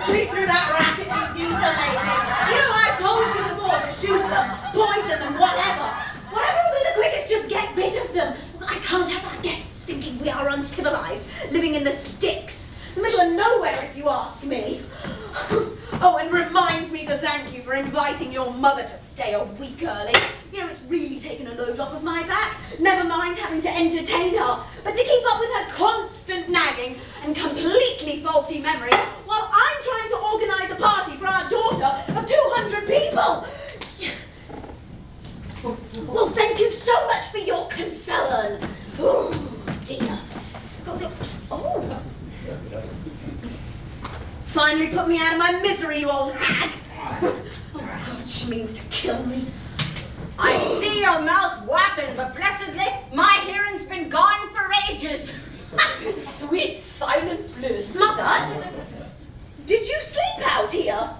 sleep through that racket these geese are making. You know, I told you before to shoot them, poison them, whatever. Whatever will be the quickest, just get rid of them. I can't have our guests thinking we are uncivilized, living in the sticks. The middle of nowhere, if you ask me. Oh, and remind me to thank you for inviting your mother to stay a week early. You know, it's really taken a load off of my back. Never mind having to entertain her, but to keep up with her constant nagging and completely faulty memory while I'm trying to organise a party for our daughter of 200 people. Well, thank you so much for your concern. Oh, dear. Oh. Finally put me out of my misery, you old hag. Oh, God, she means to kill me. I see your mouth whapping, but blessedly, my hearing's been gone for ages. Sweet silent bliss. Mother, did you sleep out here?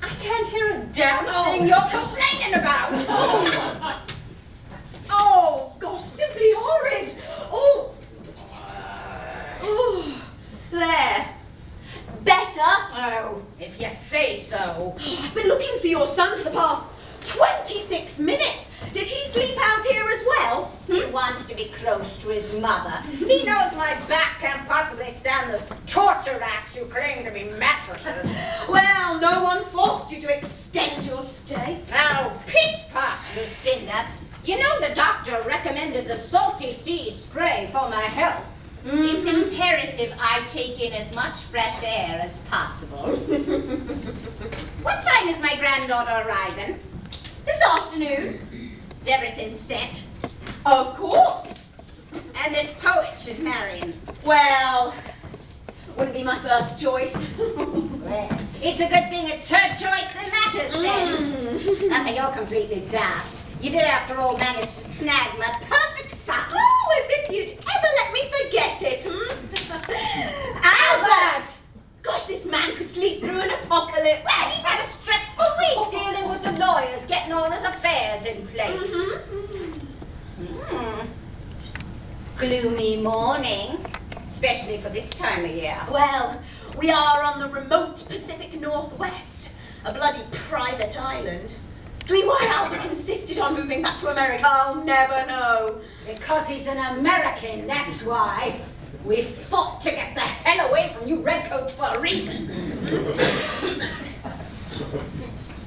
I can't hear a damn thing you're complaining about. Oh, gosh, simply horrid. Oh. Oh, there. Better? Oh, if you say so. I've been looking for your son for the past 26 minutes. Did he sleep out here as well? He wanted to be close to his mother. He knows my back can't possibly stand the torture racks you claim to be mattresses. Well, no one forced you to extend your stay. Oh, pish-posh, Lucinda. You know the doctor recommended the salty sea spray for my health. It's imperative I take in as much fresh air as possible. What time is my granddaughter arriving? This afternoon. Is everything set? Of course. And this poet she's marrying? Well, wouldn't be my first choice. Well, it's a good thing it's her choice that matters then. Not that you're completely daft. You did, after all, manage to snag my perfect son. Oh, as if you'd ever let me forget it, Albert! Gosh, this man could sleep through an apocalypse. Well, he's had a stressful week dealing with the lawyers, getting all his affairs in place. Gloomy morning, especially for this time of year. Well, we are on the remote Pacific Northwest, a bloody private island. I mean, why Albert insisted on moving back to America, I'll never know. Because he's an American, that's why. We fought to get the hell away from you redcoats for a reason.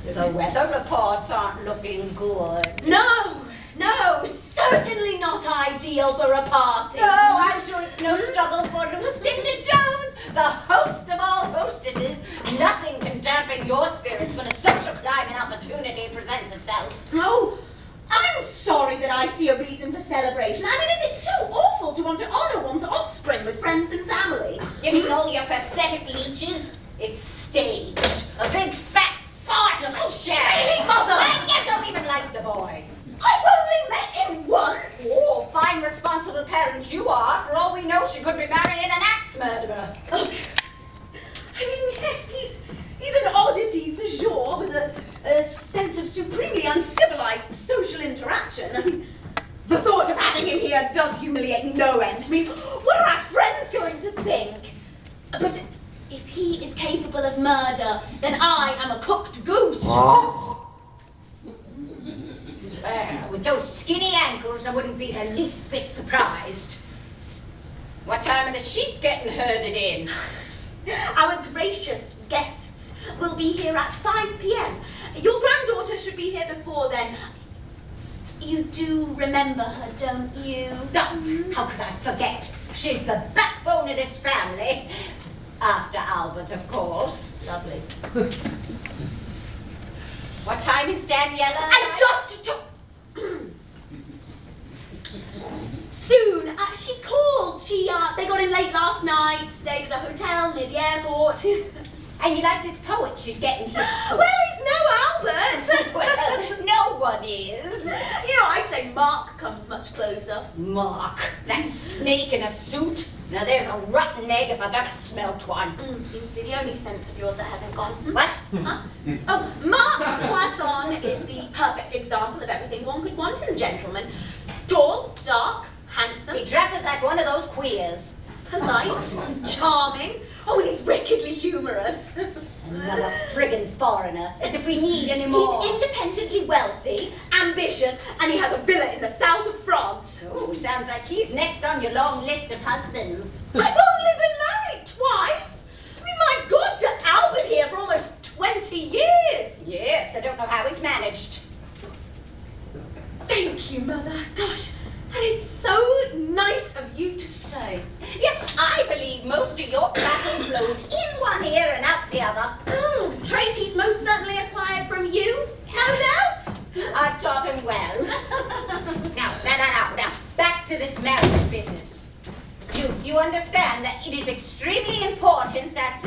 The weather reports aren't looking good. No, certainly not ideal for a party. No, I'm sure it's no struggle for Lucinda Jones, the host of all hostesses. Nothing can dampen your spirits when a social climbing opportunity presents itself. Oh, I'm sorry that I see a reason for celebration. I mean, is it so awful to want to honour one's offspring with friends and family? You mean all your pathetic leeches? It's staged. A big fat fart of a sham. Really, Mother? And you don't even like the boy. I've only met him once. Oh, fine responsible parent you are. For all we know, she could be marrying an axe murderer. Oh. I mean, yes, he's an oddity for sure, with a sense of supremely uncivilized social interaction. I mean, the thought of having him here does humiliate no end. I mean, what are our friends going to think? But if he is capable of murder, then I am a cooked goose. With those skinny ankles, I wouldn't be the least bit surprised. What time are the sheep getting herded in? Our gracious guests will be here at 5 p.m. Your granddaughter should be here before then. You do remember her, don't you? No, how could I forget? She's the backbone of this family. After Albert, of course. Lovely. What time is Daniella? I just took... Soon. She called. They got in late last night, stayed at a hotel near the airport. And you like this poet she's getting hitched to? Well, he's no Albert. Well, no one is. You know, I'd say Marc comes much closer. Marc, that snake in a suit. Now there's a rotten egg if I've ever smelt one. Seems to be the only sense of yours that hasn't gone. What? Huh? Oh, Marc Poisson is the perfect example of everything one could want in a gentleman. Tall, dark, handsome. He dresses like one of those queers. Polite, charming, Oh, and he's wickedly humorous. Another friggin' foreigner, as if we need any more. He's independently wealthy, ambitious, and he has a villa in the south of France. Oh, sounds like he's next on your long list of husbands. I've only been married twice. I mean, my God, to Albert here for almost 20 years. Yes, I don't know how he's managed. Thank you, Mother. Gosh, that is so nice of you to say. Yep, I believe most of your prattle flows in one ear and out the other. Trait he's most certainly acquired from you, no doubt. I've taught him well. Now, back to this marriage business. You understand that it is extremely important that,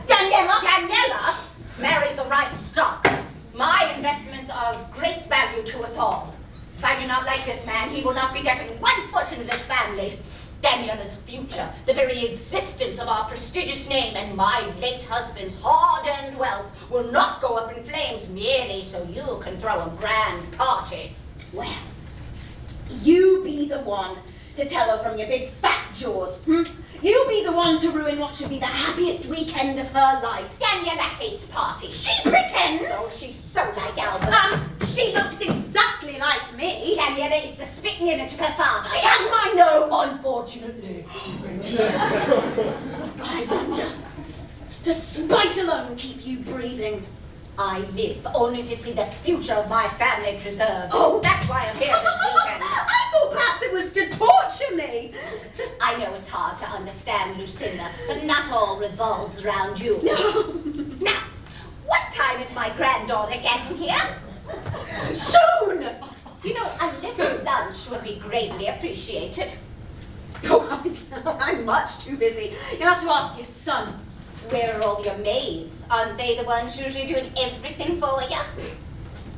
Daniella marry the right stock. My investments are of great value to us all. If I do not like this man, he will not be getting 1 foot into this family. Daniella's future, the very existence of our prestigious name, and my late husband's hard-earned wealth will not go up in flames merely so you can throw a grand party. Well, you be the one to tell her from your big fat jaws. You be the one to ruin what should be the happiest weekend of her life. Daniella hates parties. She pretends. Oh, she's so like Albert. She looks exactly like me. Daniella is the spitting image of her father. She has my nose. Unfortunately. I wonder, does spite alone keep you breathing? I live only to see the future of my family preserved. Oh, that's why I'm here this weekend. I thought perhaps it was to torture me. I know it's hard to understand, Lucinda, but not all revolves around you. No. Now, what time is my granddaughter getting here? Soon. You know, a little lunch would be greatly appreciated. Oh, I'm much too busy. You'll have to ask your son. Where are all your maids? Aren't they the ones usually doing everything for you?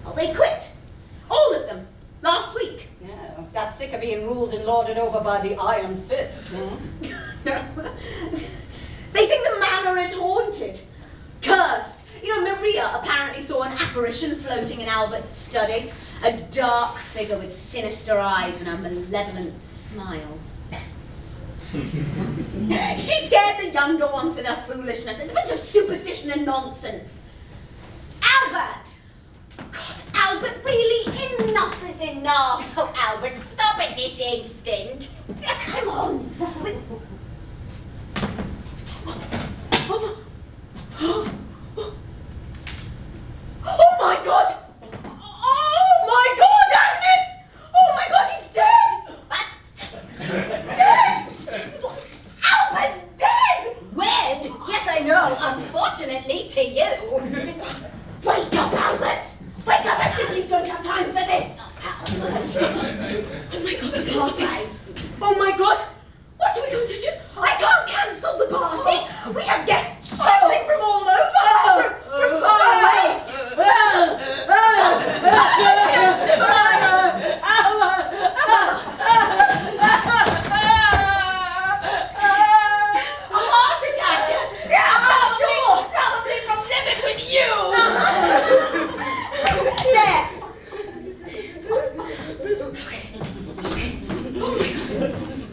Well, they quit. All of them. Last week. Yeah, got sick of being ruled and lorded over by the iron fist. No. They think the manor is haunted. Cursed. You know, Maria apparently saw an apparition floating in Albert's study. A dark figure with sinister eyes and a malevolent smile. She scared the younger ones with her foolishness. It's a bunch of superstition and nonsense. Albert! God, Albert, really, enough is enough. Oh, Albert, stop it this instant. Come on. Oh my God! Oh my God, Agnes! Oh my God, he's dead! Dead! Albert's dead! When? Yes, I know. Unfortunately to you. Wake up, Albert! Wake up! I simply don't have time for this! Oh my God, the party! Oh my God! What are we going to do? I can't cancel the party! We have guests travelling from all over! From far away! A heart attack! Yeah, I'm not sure! Probably from living with you! There!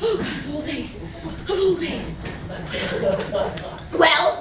Oh God, of all days! Of all days! Well,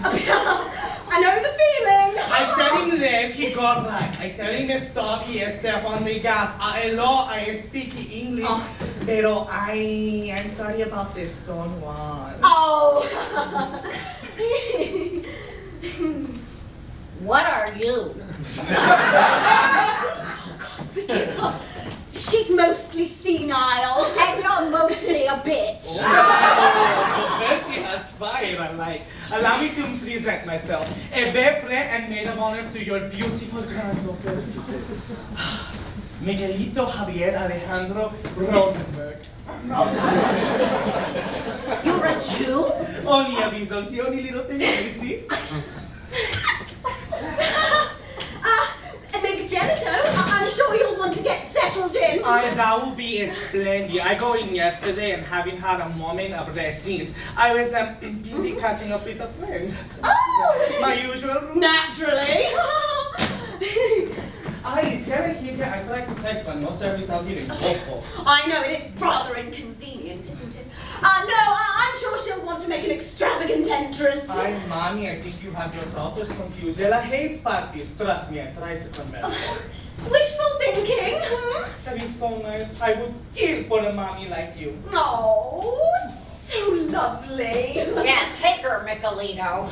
I know the feeling. I tell him live, he got right. I tell him stop, he step on the gas. Hello, I speak English, pero I'm sorry about this stone one. Oh. What are you? Oh, God, forgive her. She's mostly senile. And you're mostly a bitch. Oh, Patricia has fire, I like. Allow me to present myself. A bear friend and maid of honor to your beautiful granddaughter. Miguelito, Javier, Alejandro, Rosenberg. You're a Jew? Only a visual, the only little thing you see. Miguelito, I'm sure you'll want to get settled in. That would be splendid. I go in yesterday and having had a moment of resins. I was busy catching up with a friend. Oh! My usual room. Naturally. Is Celik here? I tried to text, but no service out here in Awful. I know, it is rather inconvenient, isn't it? I'm sure she'll want to make an extravagant entrance. Hi, Mommy. I think you have your daughters confused. Ella hates parties. Trust me, I tried to convince her. Wishful thinking. That is so nice. I would kill for a mommy like you. Oh, so lovely. Yeah, take her, Miguelito.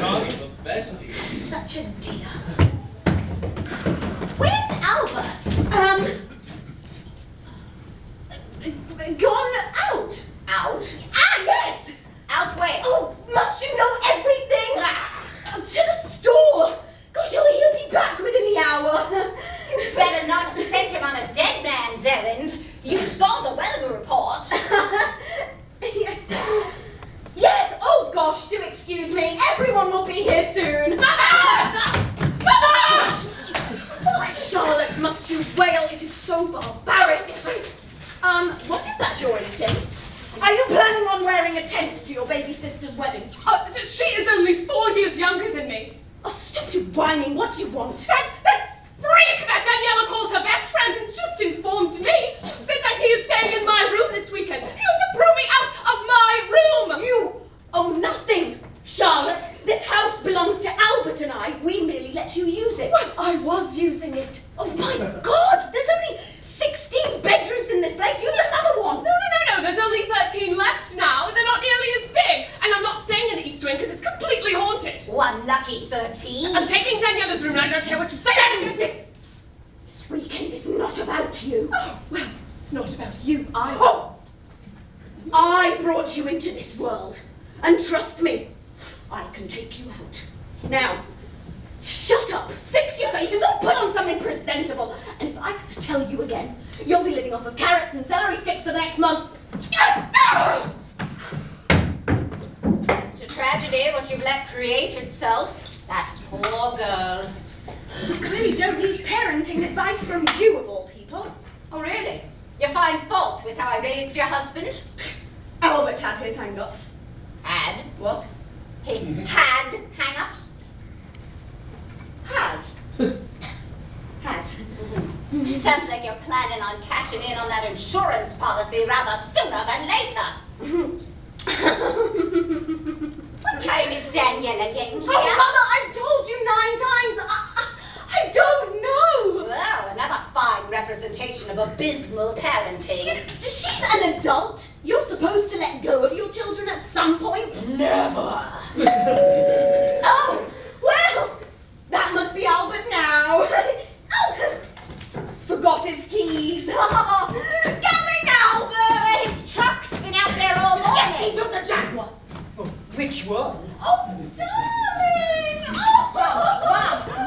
Mommy, the bestie. Such a dear. Where's Albert? Gone out. Out? Yes! Out where? Oh, must you know everything? To the store. Gosh, he'll be back within the hour. You better not have sent him on a dead man's errand. You saw the weather report. Yes. Yes, oh gosh, do excuse me. Everyone will be here soon. Why, Charlotte, must you wail? It is so barbaric. What is that you're eating? Are you planning on wearing a tent to your baby sister's wedding? She is only 4 years younger than me. Oh, stop your whining. What do you want? That freak that Daniella calls her best friend has just informed me that he is staying in my room this weekend. You threw me out of my room! You own nothing, Charlotte. This house belongs to Albert and I. We merely let you use it. Well, I was using it. Oh my God! There's only 16 bedrooms in this place. Use another one. No. There's only 13 left now. They're not nearly as big. And I'm not staying in the East Wing because it's completely haunted. One lucky 13. I'm taking Daniella's room and I don't care what you say. This weekend is not about you. Oh, well, it's not about you either. Oh! I brought you into this world. And trust me, I can take you out. Now, shut up, fix your face, and go put on something presentable. And if I have to tell you again, you'll be living off of carrots and celery sticks for the next month. It's a tragedy what you've let create itself. That poor girl. I really don't need parenting advice from you, of all people. Oh, really? You find fault with how I raised your husband? Albert had his hang-ups. Had? What? He had hang-ups? Has. Sounds like you're planning on cashing in on that insurance policy rather sooner than later. What time is Daniella getting here? Oh, Mother, I've told you 9 times. I don't know. Well, another fine representation of abysmal parenting. She's an adult. You're supposed to let go of your children at some point. Never. Oh, well, that must be Albert now. Oh, forgot his keys. Coming, Albert. His truck's been out there all morning. Yes, he took the Jaguar. Which one? Oh, darling. Oh,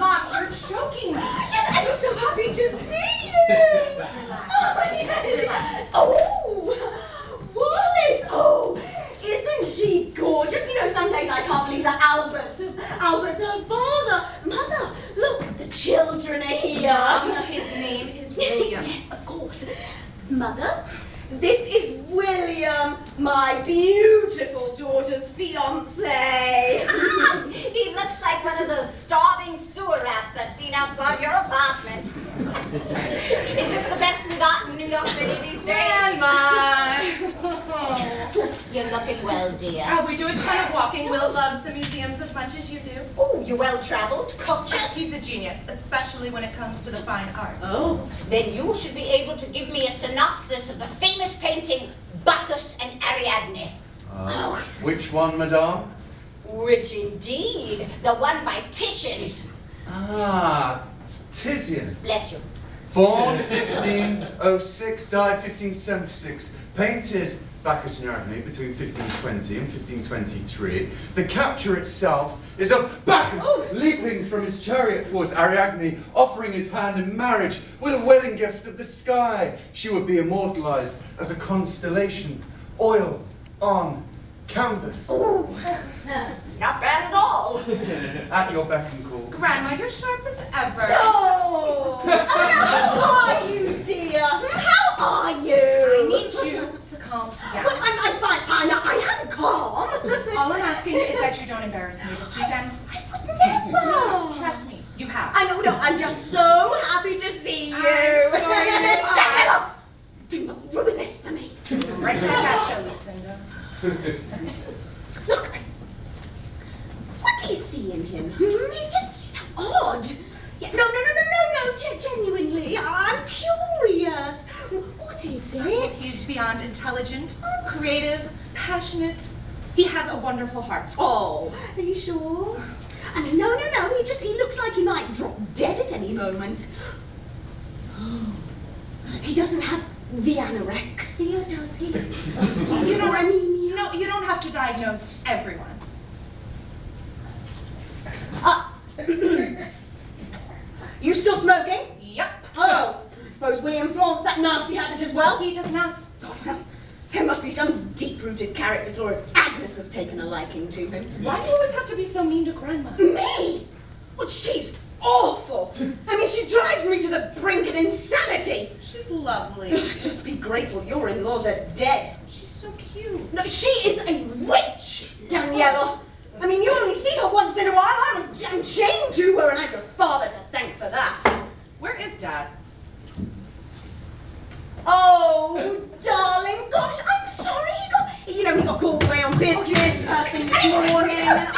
Mom, you're choking me. yes, I'm just so happy to see you. Oh, yes. Oh, Wallace. Oh, isn't she gorgeous? You know, some days I can't believe that Albert's her father. Mother, look, the children are here. His name is William. Yes, of course. Mother, this is William, my beautiful daughter's fiancé. He looks like one of those starving sewer rats I've seen outside your apartment. Is this the best we got in New York City these days? Well, You look walking well, dear? We do a ton of walking. Will loves the museums as much as you do. Oh, you're well-traveled, cultured. He's a genius, especially when it comes to the fine arts. Oh, then you should be able to give me a synopsis of the famous painting Bacchus and Ariadne. Which one, madame? Which indeed, the one by Titian. Ah, Titian. Bless you. Born 1506, died 1576. Painted Bacchus and Ariadne between 1520 and 1523. The capture itself is of Bacchus leaping from his chariot towards Ariadne, offering his hand in marriage with a wedding gift of the sky. She would be immortalized as a constellation, oil on canvas. Ooh. Not bad at all. At your beck and call. Grandma, you're sharp as ever. Oh! How are you, dear? How are you? I need you to calm down. Well, I'm fine. I am calm. All I'm asking is that you don't embarrass me this weekend. Never. Trust me, you have. I know, no, I'm just so happy to see you. I'm sure you are. Daniella, do not ruin this for me. Right back at you, Lucinda. Look, what do you see in him? He's so odd. Yeah, no, genuinely, I'm curious. What is it? He's beyond intelligent, creative, passionate. He has a wonderful heart. Oh, are you sure? No, he looks like he might drop dead at any moment. He doesn't have the anorexia, does he? You know Or anemia? No, you don't have to diagnose everyone. You still smoking? Yep. Oh, suppose William flaunts that nasty habit as well? He does not. Oh, no. There must be some deep-rooted character flaw if Agnes has taken a liking to him. Why do you always have to be so mean to Grandma? Me? Well, she's awful. I mean, she drives me to the brink of insanity. She's lovely. Just be grateful your in-laws are dead. She's so cute. No, she is a witch, Daniella. I mean, you only see her once in a while. I'm chained to her, and I have your father to thank for that. Where is Dad? Oh, darling, gosh, I'm sorry. He got called away on business first thing this morning, and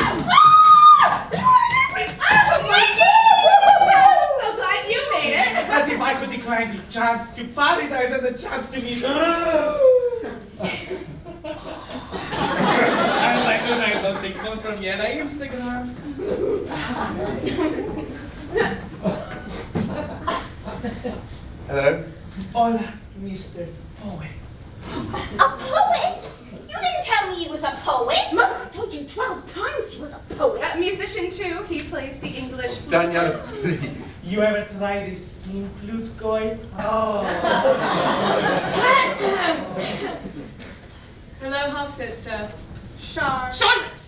So glad you made it. As if I could decline the chance to paradise and the chance to meet. I recognize those signals from Yena Instagram. Hello? Hola, Mr. Poet. A poet? You didn't tell me he was a poet. Mother, I told you 12 times he was a poet. Musician too. He plays the English flute. Daniella, please. You ever try the skin flute, Goy? Oh. Hello, half-sister. Charlotte.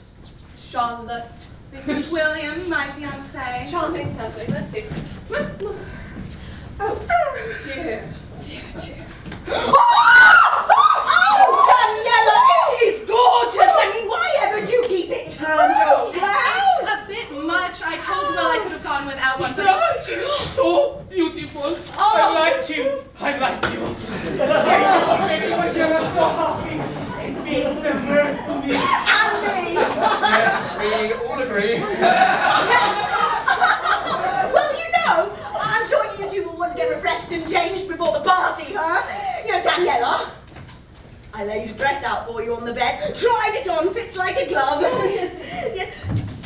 Charlotte. This is William, my fiancé. Charming, lovely. Let's see. Oh, dear. Oh, Daniella, it is gorgeous. I mean, why ever do you keep it turned around? It's a bit much. I told Will I could have gone without one, but She's so beautiful. I like you. I like you. Thank you for making my girl so happy. It means the world to me. And me. Yes, we all agree. Well, I'm sure you two will want to get refreshed and changed before the party, huh? Daniella, I laid a dress out for you on the bed, tried it on, fits like a glove. Yes.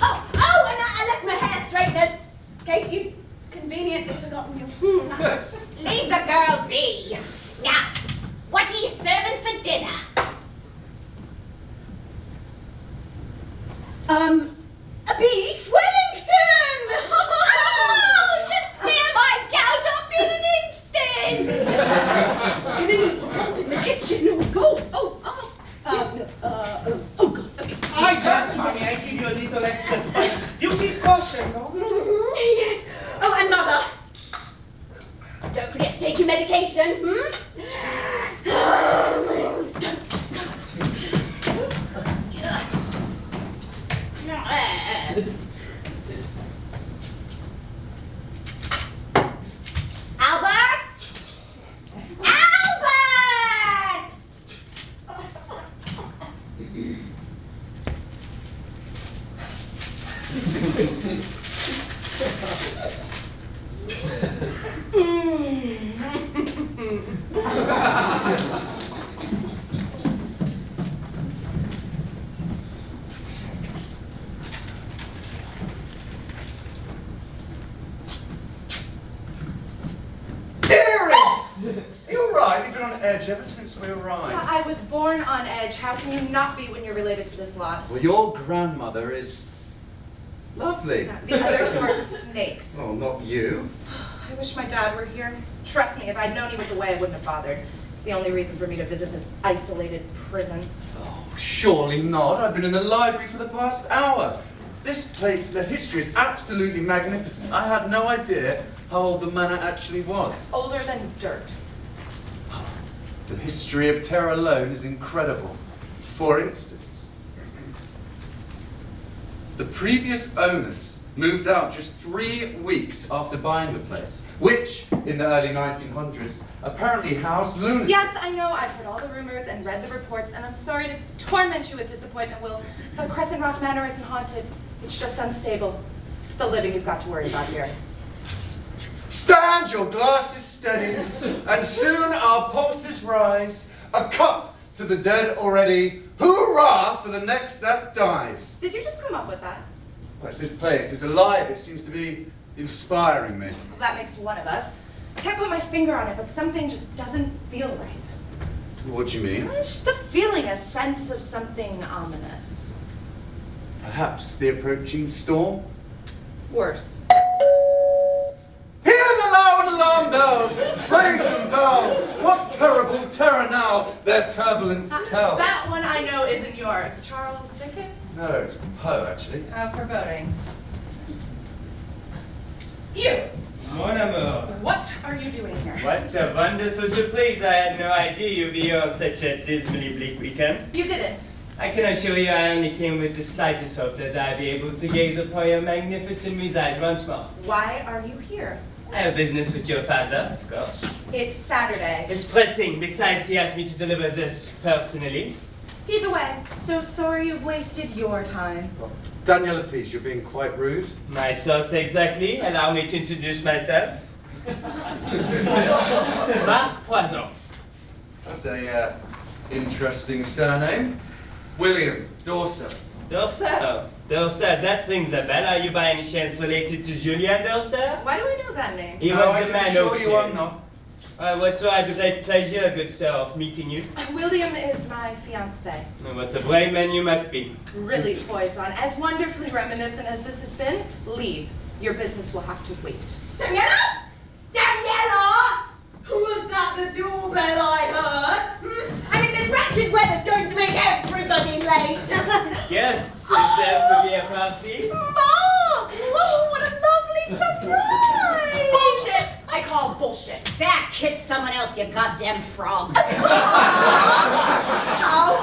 Oh, and I left my hair straighteners, in case you've conveniently forgotten yours. Leave the girl be. Now, what are you serving for dinner? A beef Wellington! Oh, should clear my gout up in an instant. Gonna need some help in the kitchen. Oh, God. Oh, God. Okay. I guess, mommy, I give you a little extra spice. You keep caution, no? Yes. Oh, and Mother. Don't forget to take your medication, Albert! Albert! You're right, you've been on edge ever since we arrived. Yeah, I was born on edge. How can you not be when you're related to this lot? Well, your grandmother is lovely. The others who are snakes. Oh, not you. I wish my dad were here. Trust me, if I'd known he was away, I wouldn't have bothered. It's the only reason for me to visit this isolated prison. Oh, surely not. I've been in the library for the past hour. This place, the history is absolutely magnificent. I had no idea how old the manor actually was. Older than dirt. The history of terror alone is incredible. For instance, the previous owners moved out just 3 weeks after buying the place, which, in the early 1900s, apparently housed lunatics. Yes, I know. I've heard all the rumors and read the reports, and I'm sorry to torment you with disappointment, Will, but Crescent Rock Manor isn't haunted. It's just unstable. It's the living you've got to worry about here. Stand your glasses steady, and soon our pulses rise. A cup to the dead already. Hurrah for the next that dies. Did you just come up with that? What's this place? It's alive. It seems to be inspiring me. Well, that makes one of us. I can't put my finger on it, but something just doesn't feel right. What do you mean? It's just a feeling, a sense of something ominous. Perhaps the approaching storm? Worse. Hear the loud alarm bells! Brazen bells! What terrible terror now their turbulence tells. That one I know isn't yours. Charles Dickens? No, it's Poe, actually. Foreboding. You! Mon amour. What are you doing here? What a wonderful surprise. I had no idea you'd be here on such a dismally bleak weekend. You didn't. I can assure you I only came with the slightest hope that I'd be able to gaze upon your magnificent visage once more. Why are you here? I have business with your father, of course. It's Saturday. It's pressing. Besides, he asked me to deliver this personally. He's away. So sorry you've wasted your time. Daniella, please, you're being quite rude. My source exactly. Allow me to introduce myself. Marc Poison. That's a interesting surname. William Dorset. Dorset. Dorset, that rings a bell. Are you by any chance related to Julien Dorset? Why do I know that name? He No, was I the can man assure of you I'm not. What I have the great pleasure, good sir, of meeting you. William is my fiancé. What a brave man you must be. Really, Poison. As wonderfully reminiscent as this has been, leave. Your business will have to wait. Daniella! Daniella! Was that the doorbell I heard? I mean, this wretched weather's going to make everybody late. Yes, is there to be a party? Marc! Oh, what a lovely surprise! Bullshit! I call bullshit. That kiss someone else, you goddamn frog. How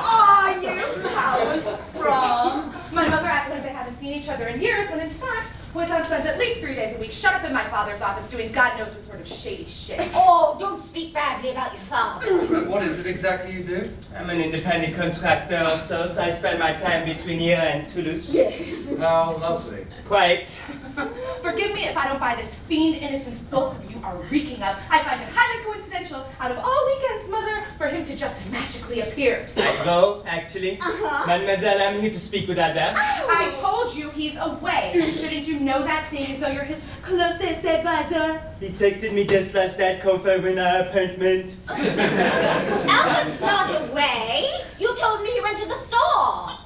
are you? How was France? My mother acts like they haven't seen each other in years, when in fact, Poison spends at least 3 days a week shut up in my father's office doing God knows what sort of shady shit. Oh, don't speak badly about your father. What is it exactly you do? I'm an independent contractor also, so I spend my time between here and Toulouse. How lovely. Quite. Forgive me if I don't buy this fiend innocence both of you are reeking of. I find it highly coincidental, out of all weekends, Mother, for him to just magically appear. I go, actually. Mademoiselle, I'm here to speak with Albert. I told you he's away. Shouldn't you know that, seeing as though you're his closest advisor? He texted me just last night confirming our appointment. Albert's not away. You told me he went to the store.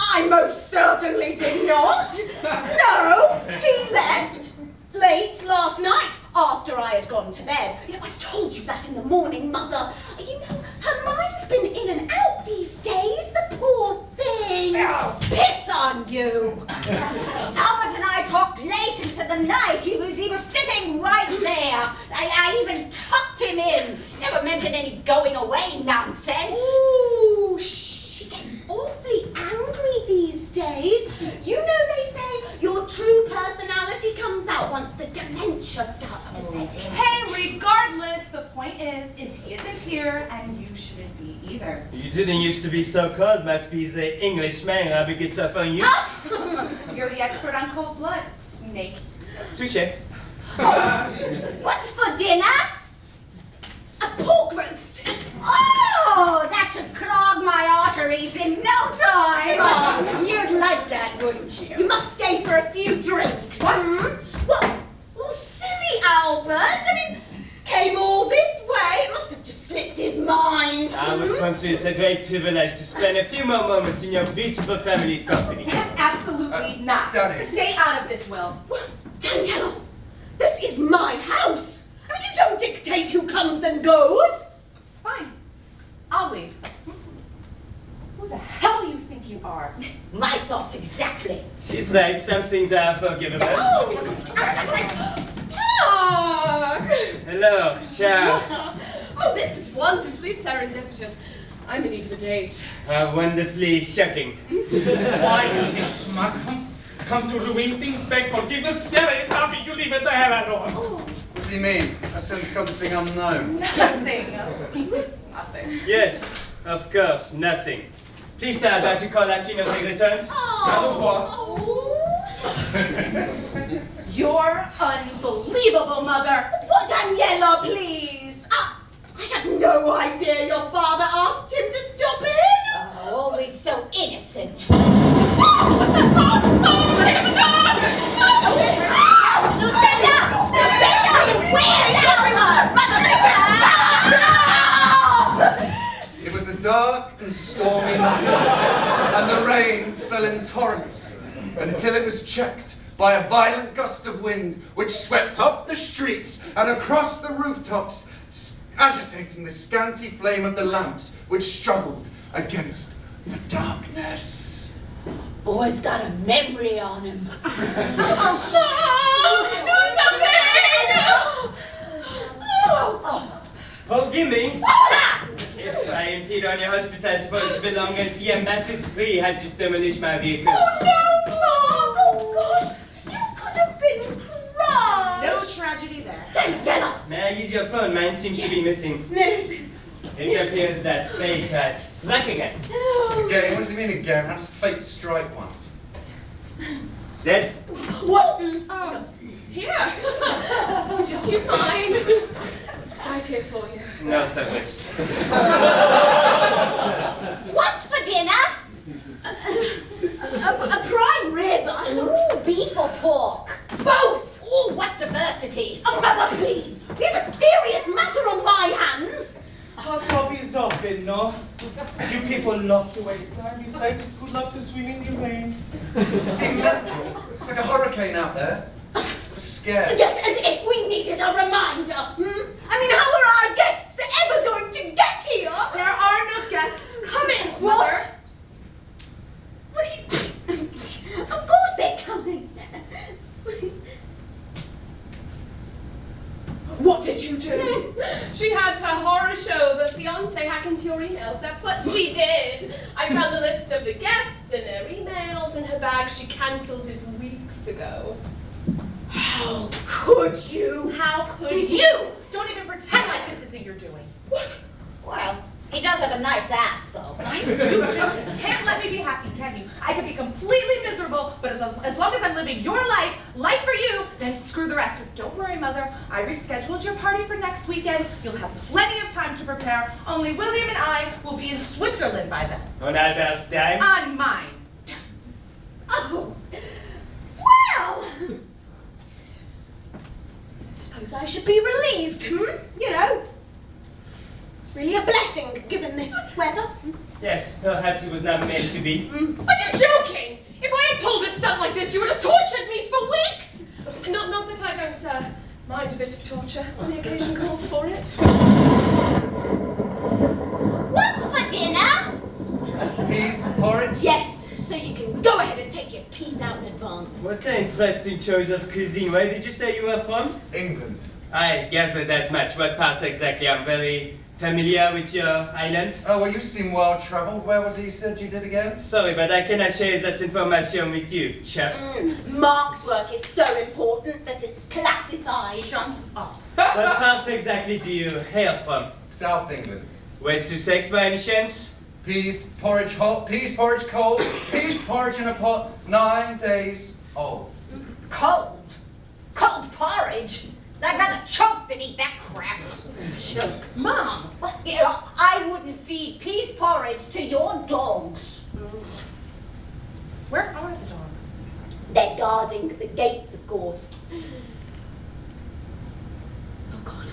I most certainly did not. No, he left late last night after I had gone to bed. You know, I told you that in the morning, Mother. You know, her mind's been in and out these days, the poor thing. Oh, piss on you. Albert and I talked late into the night. He was sitting right there. I even tucked him in. Never mentioned any going away nonsense. Ooh, she gets awfully angry these days. You know they say your true personality comes out once the dementia starts to set in. Hey, regardless, the point is he isn't here, and you shouldn't be either. You didn't used to be so cold. Must be the Englishman rubbing it off on you. You're the expert on cold blood, snake. Touché. What's for dinner? A pork roast. Oh, that should clog my arteries in no time. Oh, you'd like that, wouldn't you? You must stay for a few drinks. What? Well, silly Albert. I mean, came all this way. It must have just slipped his mind. I would consider it a great privilege to spend a few more moments in your beautiful family's company. Absolutely not. Daddy. Stay out of this, Will. Daniella, this is my house. I mean, you don't dictate who comes and goes. Fine. I'll leave. Who the hell do you think you are? My thoughts exactly. She's right, some things are forgivable. Marc! Hello, ciao. Oh, this is wonderfully serendipitous. I'm in need of a date. Wonderfully shocking. Why you schmuck? Come to ruin things, beg forgiveness. Yeah, it's happy. You leave it the hell alone. What do you mean? I said something unknown. Nothing. It's nothing. Yes, of course, nothing. Please tell her to call as soon as he returns. You're unbelievable, Mother. What, Daniella, please? I had no idea your father asked him to stop in. Oh, always so innocent. Lucinda! Lucinda! Where's everyone? It was a dark and stormy night, and the rain fell in torrents, until it was checked by a violent gust of wind, which swept up the streets and across the rooftops, agitating the scanty flame of the lamps, which struggled against the darkness. Boy's got a memory on him. Do something! Forgive me. If I impede on your hospitality for its belongings, the ambassador has just demolished my vehicle. Oh, no, Marc! Oh, gosh! You could have been crushed! No tragedy there. Daniella! May I use your phone? Mine seems to be missing. It appears that fate has struck again. Again? What does he mean again? How does fate strike one? Dead? What? Here. Just use mine. Right here for you. No service. What's for dinner? A prime rib. Ooh, beef or pork? Both! Ooh, what diversity. Oh, Mother, please! We have a serious matter on my hands! Our hobby's open, no? You people love to waste time. Besides, it's good luck to swim in the rain. You seem mental. It's like a hurricane out there. I'm scared. Yes, as if we needed a reminder. I mean, how are our guests ever going to get here? There are no guests coming, What? Mother. Of course they're coming. What did you do? She had her horror show of a fiancé hack into your emails. That's what she did. I found the list of the guests and their emails in her bag. She cancelled it weeks ago. How could you? How could you? Don't even pretend like this isn't your doing. What? Well, he does have a nice ass, though. You just can't let me be happy, can you? I could be completely miserable, but as long as I'm living your life for you, then screw the rest. Don't worry, Mother. I rescheduled your party for next weekend. You'll have plenty of time to prepare. Only William and I will be in Switzerland by then. On Albert's dime? On mine. Oh. Well. Suppose I should be relieved, You know. It's really a blessing, given this weather. Yes, perhaps it was not meant to be. Are you joking? If I had pulled a stunt like this, you would have tortured me for weeks! Not that I don't mind a bit of torture when the occasion calls for it. What's for dinner? Peas, porridge? Yes, so you can go ahead and take your teeth out in advance. What an interesting choice of cuisine. Where did you say you were from? England. I gathered as much. What part exactly? I'm very familiar with your island. Oh, well, you seem well-travelled. Where was it you said you did again? Sorry, but I cannot share that information with you, chap. Marc's work is so important that it's classified. Shut up. What part exactly do you hail from? South England. West Sussex by any chance? Peas, porridge hot, peas, porridge cold, peas, porridge in a pot, 9 days old. Cold? Cold porridge? I'd rather choke than eat that crap. Choke. Mom, you know, I wouldn't feed peas porridge to your dogs. Where are the dogs? They're guarding the gates, of course. Oh, God.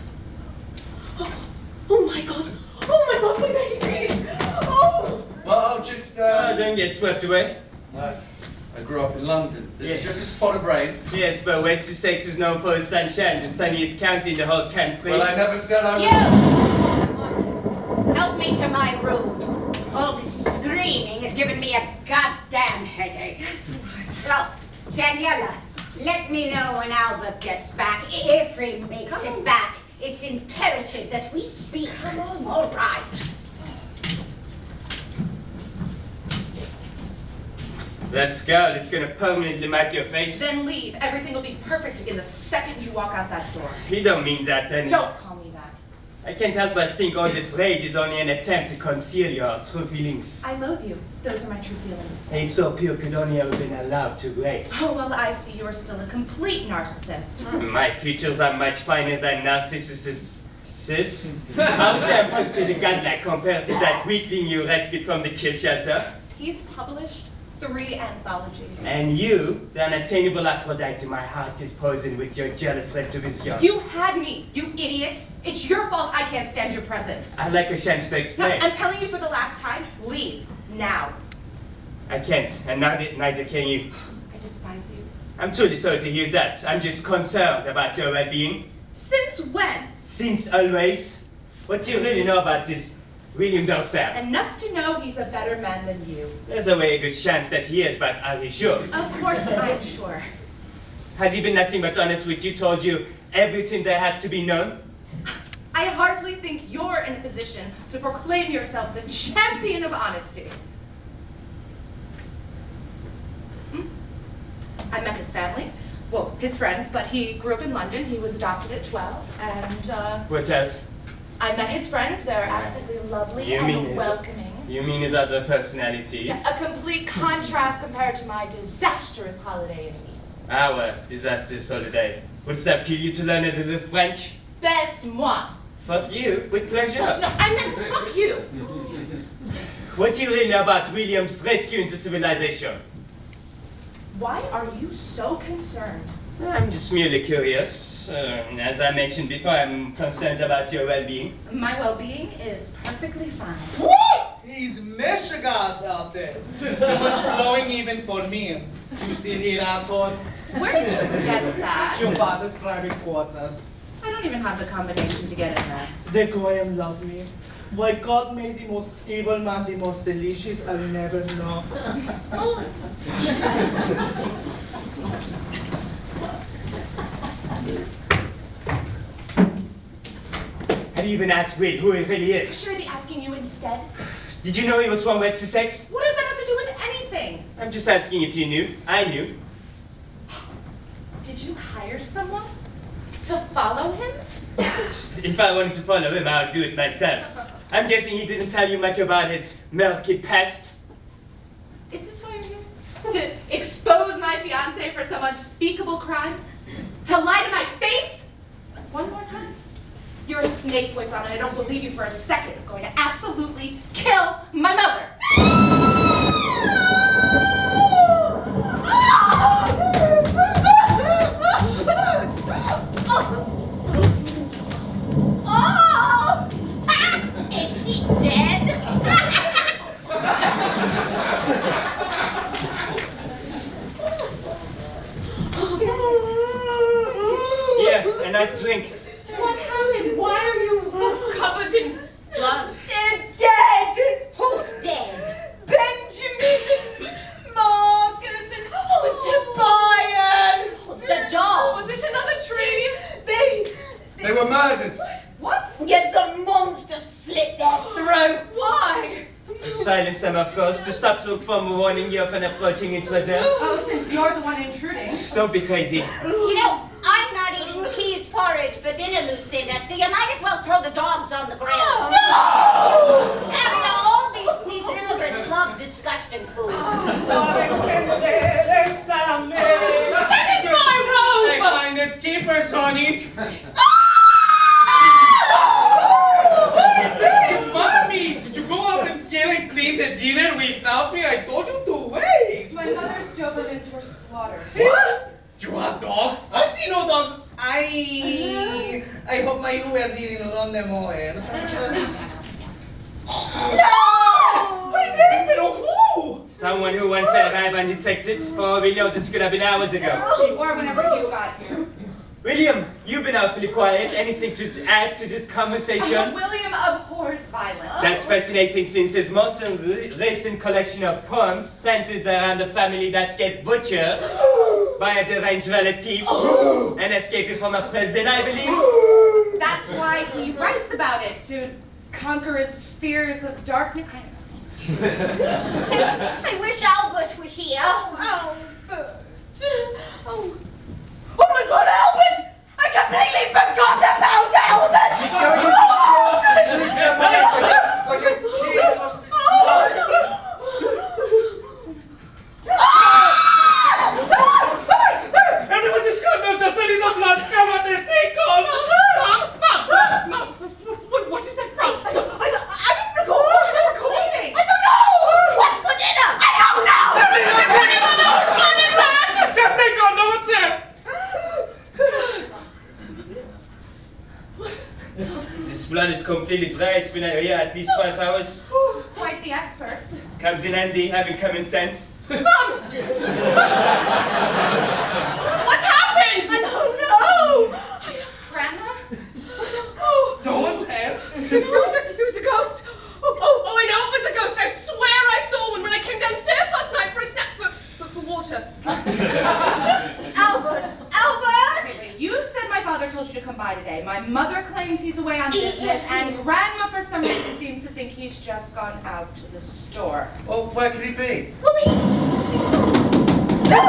Oh, my God. Oh, my God, my baby. Oh! Well, I'll just, Don't get swept away. I grew up in London. This is just a spot of rain. Yes, but West Sussex is known for its sunshine, the sunniest county in the whole country. Well, I never said I was... You! Help me to my room. All this screaming is giving me a goddamn headache. Well, Daniella, let me know when Albert gets back, if he makes it back. It's imperative that we speak. Come on. All right. That scowl is gonna permanently mark your face. Then leave. Everything will be perfect again the second you walk out that door. You don't mean that, then. Don't call me that. I can't help but think all this rage is only an attempt to conceal your true feelings. I loathe you. Those are my true feelings. Hate so pure could only have been allowed to wait. Oh, well, I see you're still a complete narcissist. My features are much finer than Narcissus. Sis? How simple to the godlike compared to that weakling you rescued from the kill shelter? He's published 3 anthologies. And you, the unattainable Aphrodite, my heart is poisoned with your jealous retribution. You had me, you idiot. It's your fault I can't stand your presence. I'd like a chance to No, explain. I'm telling you for the last time, leave, now. I can't, and neither can you. I despise you. I'm truly sorry to hear that. I'm just concerned about your well-being. Since when? Since always. What do you really know about this William Dorset? Enough to know he's a better man than you. There's a very good chance that he is, but are you sure? Of course I'm sure. Has he been nothing but honest with you, told you everything that has to be known? I hardly think you're in a position to proclaim yourself the champion of honesty. I met his family, well, his friends, but he grew up in London. He was adopted at 12, and What else? I met his friends. They're absolutely lovely and welcoming. You mean his other personalities? A complete contrast compared to my disastrous holiday enemies. Our disastrous holiday. Would that appeal you to learn a little French? Baisse-moi. Fuck you, with pleasure. No, I meant fuck you. What do you really know about William's rescue into civilization? Why are you so concerned? I'm just merely curious. As I mentioned before, I'm concerned about your well-being. My well-being is perfectly fine. These Michigans out there. Too much blowing even for me. You still here, asshole? Where did you get that? Your father's private quarters. I don't even have the combination to get in there. The Goyim love me. Why God made the most evil man the most delicious, I'll never know. Have you even asked Will who he really is? Should I be asking you instead? Did you know he was from West Sussex? What does that have to do with anything? I'm just asking if you knew. I knew. Did you hire someone to follow him? If I wanted to follow him, I would do it myself. I'm guessing he didn't tell you much about his murky past. Is this why you're here? To expose my fiancé for some unspeakable crime? To lie to my face? One more time? You're a snake voice on, and I don't believe you for a second. I'm going to absolutely kill my mother. Is she dead? Yeah, a nice drink. What happened? Why are you Covered in blood. They're dead! Who's dead? Benjamin, Marcus, and Tobias! The dog. Was it another tree? They were murdered. What? Yes, a monster slit their throats! Why? To silence them, of course, to stop the from warning you of an approaching intruder. Oh, since you're the one intruding. Don't be crazy. You know, I'm not eating peas porridge for dinner, Lucinda, so you might as well throw the dogs on the grill. No! Harry, all these immigrants love disgusting food. That is my robe! I find its keepers, honey. Mommy, did you go out and kill and clean the dinner without me? I told you to wait. My mother's Dobermans were slaughtered. What? Do you have dogs? I see no dogs. I hope my Uber didn't run them over. No! Pero who? Someone who went to arrive undetected. For all we know, this could have been hours ago. Or whenever you got here. William, you've been awfully quiet. Anything to add to this conversation? William abhors violence. That's fascinating since his most recent collection of poems centered around a family that gets butchered by a deranged relative and escaping from a prison, I believe. That's why he writes about it, to conquer his fears of darkness. I wish Albert were here. Albert. Oh my God, Albert! I completely forgot about Albert! She's going into shock. She's losing her mind like a kid lost its Everyone just got no, just a little blood. Come on, this thing goes. Mom, what is that from? I don't recall. I don't know! What's for dinner? I don't know! Just think on, no one's here. This blood is completely dry. It's been here at least 12 hours. Quite the expert. Comes in handy having common sense. Mom! What happened? I don't know! Grandma? Oh, No one's here. it was a ghost. Oh, I know it was a ghost. I swear I saw one when I came downstairs last night for a snack for water. Albert! Wait. You said my father told you to come by today. My mother claims he's away on business, and Grandma for some reason seems to think he's just gone out to the store. Well, where could he be? Well, he's... No!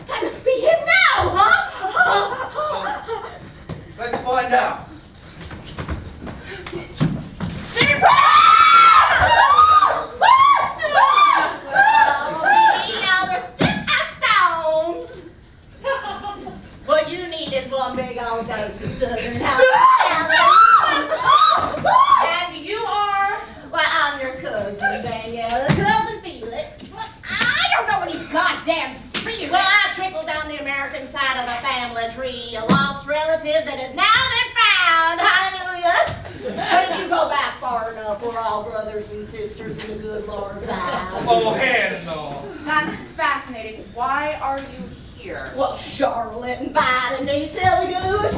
That must be him now, huh? Let's find out. What you need is one big old dose of Southern House. And you are? Well, I'm your cousin, Daniella. Cousin Felix. I don't know any goddamn fear. Well, I trickled down the American side of the family tree, a lost relative that has now been found. Hallelujah. But if you go back far enough, we're all brothers and sisters in the good Lord's eyes. Oh, hell no. That's fascinating. Why are you here? Well, Charlotte invited me, silly goose.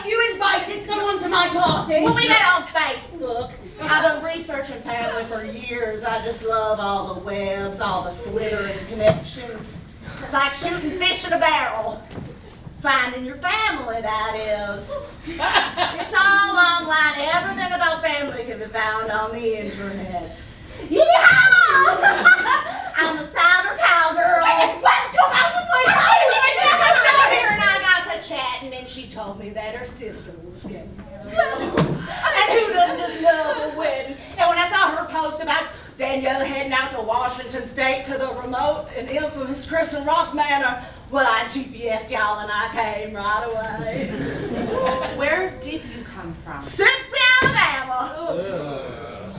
You invited someone to my party? Well, we met on Facebook. I've been researching family for years. I just love all the webs, all the slithering connections. It's like shooting fish in a barrel. Finding your family, that is. It's all online. Everything about family can be found on the internet. Yeehaw! I'm a cider cowgirl. I just went to out to my house. Here and I got to chatting, and she told me that her sister was getting married. And who doesn't just love a wedding? And when I saw her post about Daniella heading out to Washington State to the remote and infamous Crescent Rock Manor, well, I GPS'd y'all and I came right away. Where did you come from? Simpson, Alabama.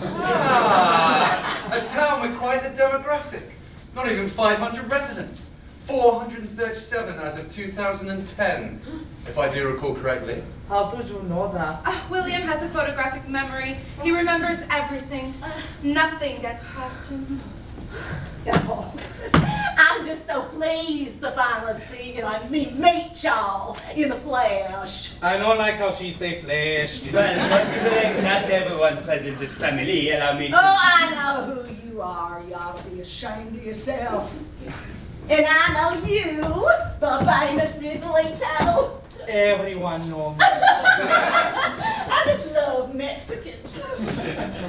Ah, a town with quite the demographic. Not even 500 residents. 437 as of 2010, if I do recall correctly. How did you know that? William has a photographic memory. He remembers everything. Nothing gets past him. Oh, I'm just so pleased to finally see you. I mean, meet y'all in the flesh. I don't like how she say flesh. Well, considering not everyone present is family, allow me to... Oh, I know who you are. You ought to be ashamed of yourself. And I know you, the famous Miguelito. Everyone knows me. I just love Mexicans.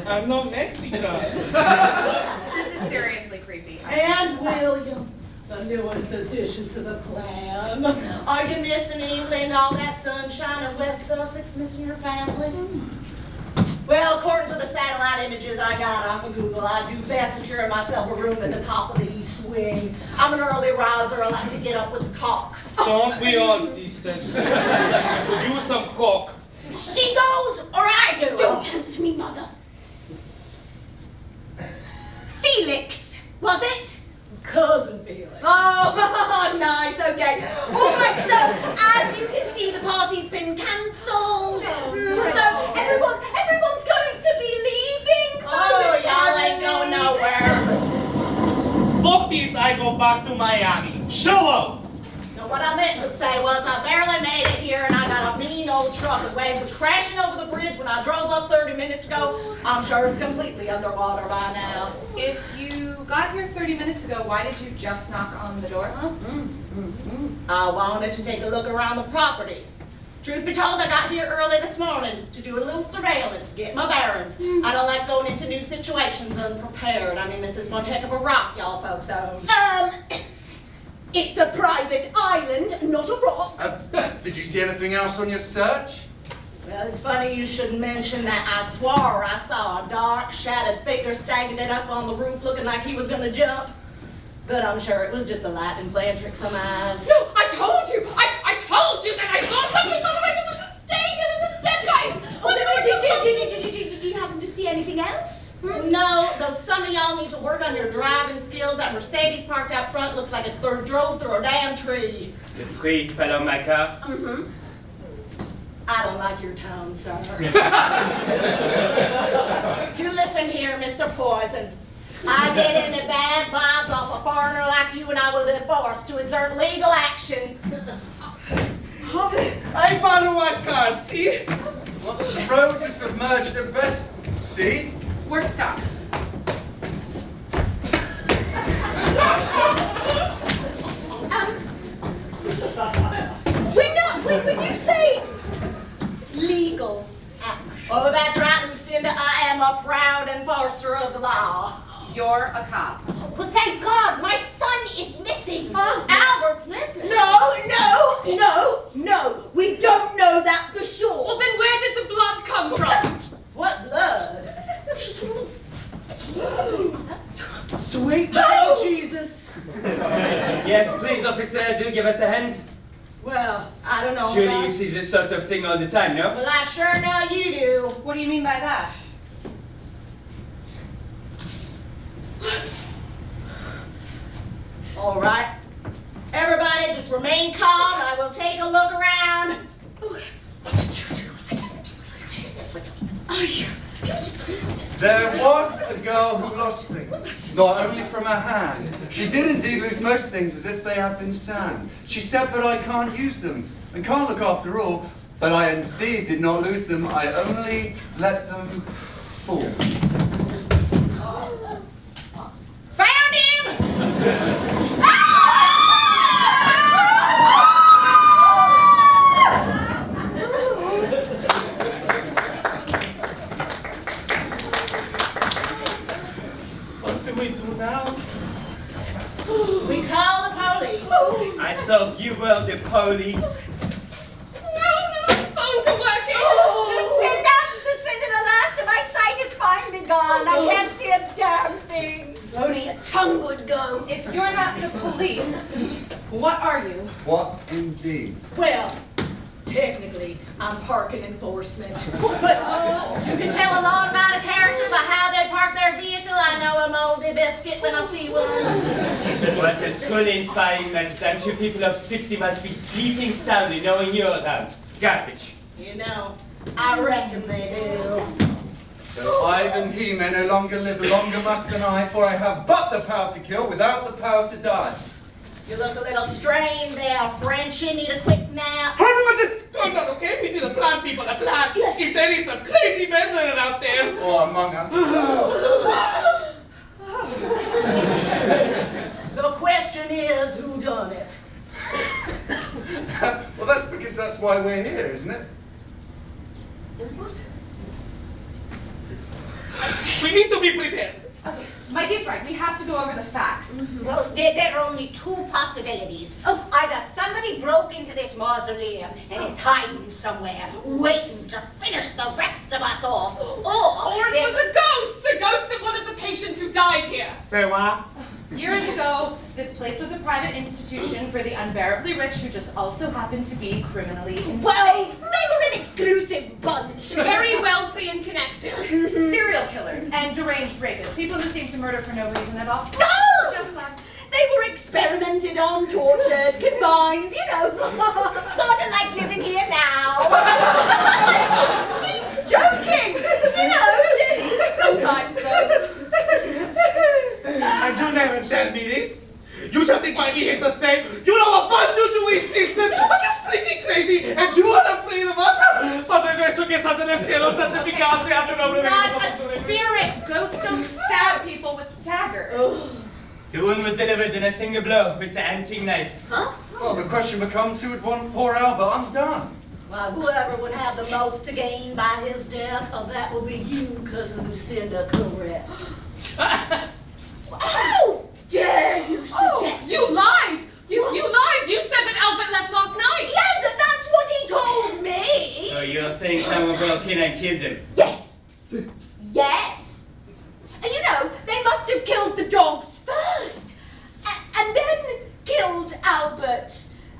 I'm not Mexican. This is seriously creepy. And William, The newest addition to the clan. Are you missing England, all that sunshine in West Sussex, missing your family? Well, according to the satellite images I got off of Google, I do best securing myself a room at the top of the East Wing. I'm an early riser. I like to get up with the cocks. Don't we all, sister? She could use some coke. She goes, or I do. Don't tempt me, mother. Felix, was it? Cousin Felix. Oh, nice, okay. All right, so as you can see, the party's been cancelled. So everyone's going to be leaving. Oh, y'all ain't going nowhere. Fuck this, I go back to Miami. Shalom! Now, what I meant to say was I barely made it here and I got a mean old truck that waves was crashing over the bridge when I drove up 30 minutes ago. I'm sure it's completely underwater by now. If you got here 30 minutes ago, why did you just knock on the door? Huh? I wanted to take a look around the property. Truth be told, I got here early this morning to do a little surveillance, get my bearings. I don't like going into new situations unprepared. I mean, this is one heck of a rock y'all folks own. It's a private island, not a rock. Did you see anything else on your search? Well, it's funny you should mention that. I swore I saw a dark, shadowed figure standing it up on the roof looking like he was gonna jump. But I'm sure it was just the lightning playing tricks on my eyes. No, I told you! I told you that I saw something on the way to the stake and it's a dead guy! Did you happen to see anything else? No, though some of y'all need to work on your driving skills. That Mercedes parked out front looks like it drove through a damn tree. The tree fell on my car. Mm-hmm. I don't like your tone, sir. You listen here, Mr. Poison. I get any bad vibes off a foreigner like you and I will be forced to exert legal action. I found a white car, see? Well, the roads are submerged at best. See? We're stuck. When you say legal action. Oh, that's right, Lucinda. I am a proud enforcer of the law. You're a cop. Well, thank God, my son is missing. Albert's missing. No. We don't know that for sure. Well, then where did the blood come from? What blood? Sweet baby Jesus. Yes, please, officer, do give us a hand. Well, I don't know. Surely you see this sort of thing all the time, no? Well, I sure know you do. What do you mean by that? All right. Everybody, just remain calm, and I will take a look around. There was a girl who lost things, not only from her hand. She did indeed lose most things as if they had been sand. She said, but I can't use them, and can't look after all. But I indeed did not lose them, I only let them fall. Found him! What do we do now? We call the police. I thought you were the police. No, the phones are working. Lucinda, the last of my sight is finally gone. I can't see a damn thing. Only a tongue would go. If you're not the police, what are you? What indeed? Well, technically, I'm parking enforcement. But you can tell a lot about a character by how they park their vehicle. I know a moldy biscuit when I see one. What a school inside that I'm sure people of 60 must be sleeping soundly knowing you're around. Garbage. You know, I reckon they do. Though I than he may no longer live, longer must than I, for I have but the power to kill without the power to die. You look a little strained there, French. You need a quick nap. Everyone just calm down, okay? We need a plan, people, a plan. If there is some crazy men out there. Or among us. The question is, who done it? Well, that's because that's why we're here, isn't it? What? We need to be prepared. Okay, Mike is right. We have to go go over the facts. Well, there are only two possibilities. Either somebody broke into this mausoleum and is hiding somewhere, waiting to finish the rest of us off, Or it was a ghost of one of the patients who died here. Say what? Years ago, this place was a private institution for the unbearably rich who just also happened to be criminally insane. Well, they were an exclusive bunch. Very wealthy and connected. Serial killers and deranged rapists. People who seem to murder for no reason at all. No! Just fun. They were experimented on, tortured, confined, you know. sort of like living here now. She's joking! You know, sometimes though. And you never tell me this. You just invite me here to stay. You know a bunch of Jewish sisters. Are you freaking crazy? And you are afraid of us? Padre nuestro que estás en el cielo, santificado sea tu nombre. Not a spirit! Ghosts don't stab people with daggers. The wound was delivered in a single blow with the antique knife. Huh? Well, the question becomes who would want poor Albert undone? Well, whoever would have the most to gain by his death, that will be you, cousin Lucinda, correct. How dare you suggest? You lied! You lied! You said that Albert left last night! Yes, that's what he told me! So you're saying someone broke in and killed him? Yes. Yes. And you know, they must have killed the dogs first. And then killed Albert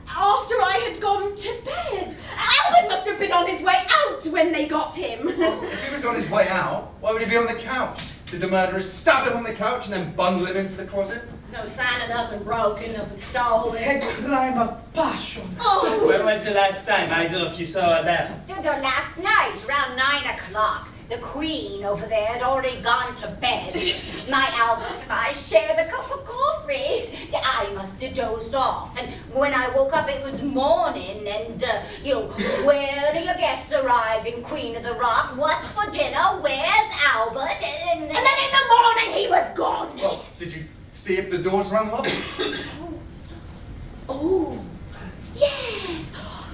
after I had gone to bed. Albert must have been on his way out when they got him. Well, if he was on his way out, why would he be on the couch? Did the murderers stab him on the couch and then bundle him into the closet? No sign of nothing broken, nothing stolen. A crime of passion. Oh. When was the last time either of you saw her there? Last night, around 9 o'clock, the Queen over there had already gone to bed. My Albert and I shared a cup of coffee. I must have dozed off, and when I woke up it was morning, and, where do your guests arrive in Queen of the Rock? What's for dinner? Where's Albert? And then in the morning he was gone. Well, did you see if the doors were unlocked? Oh, yes.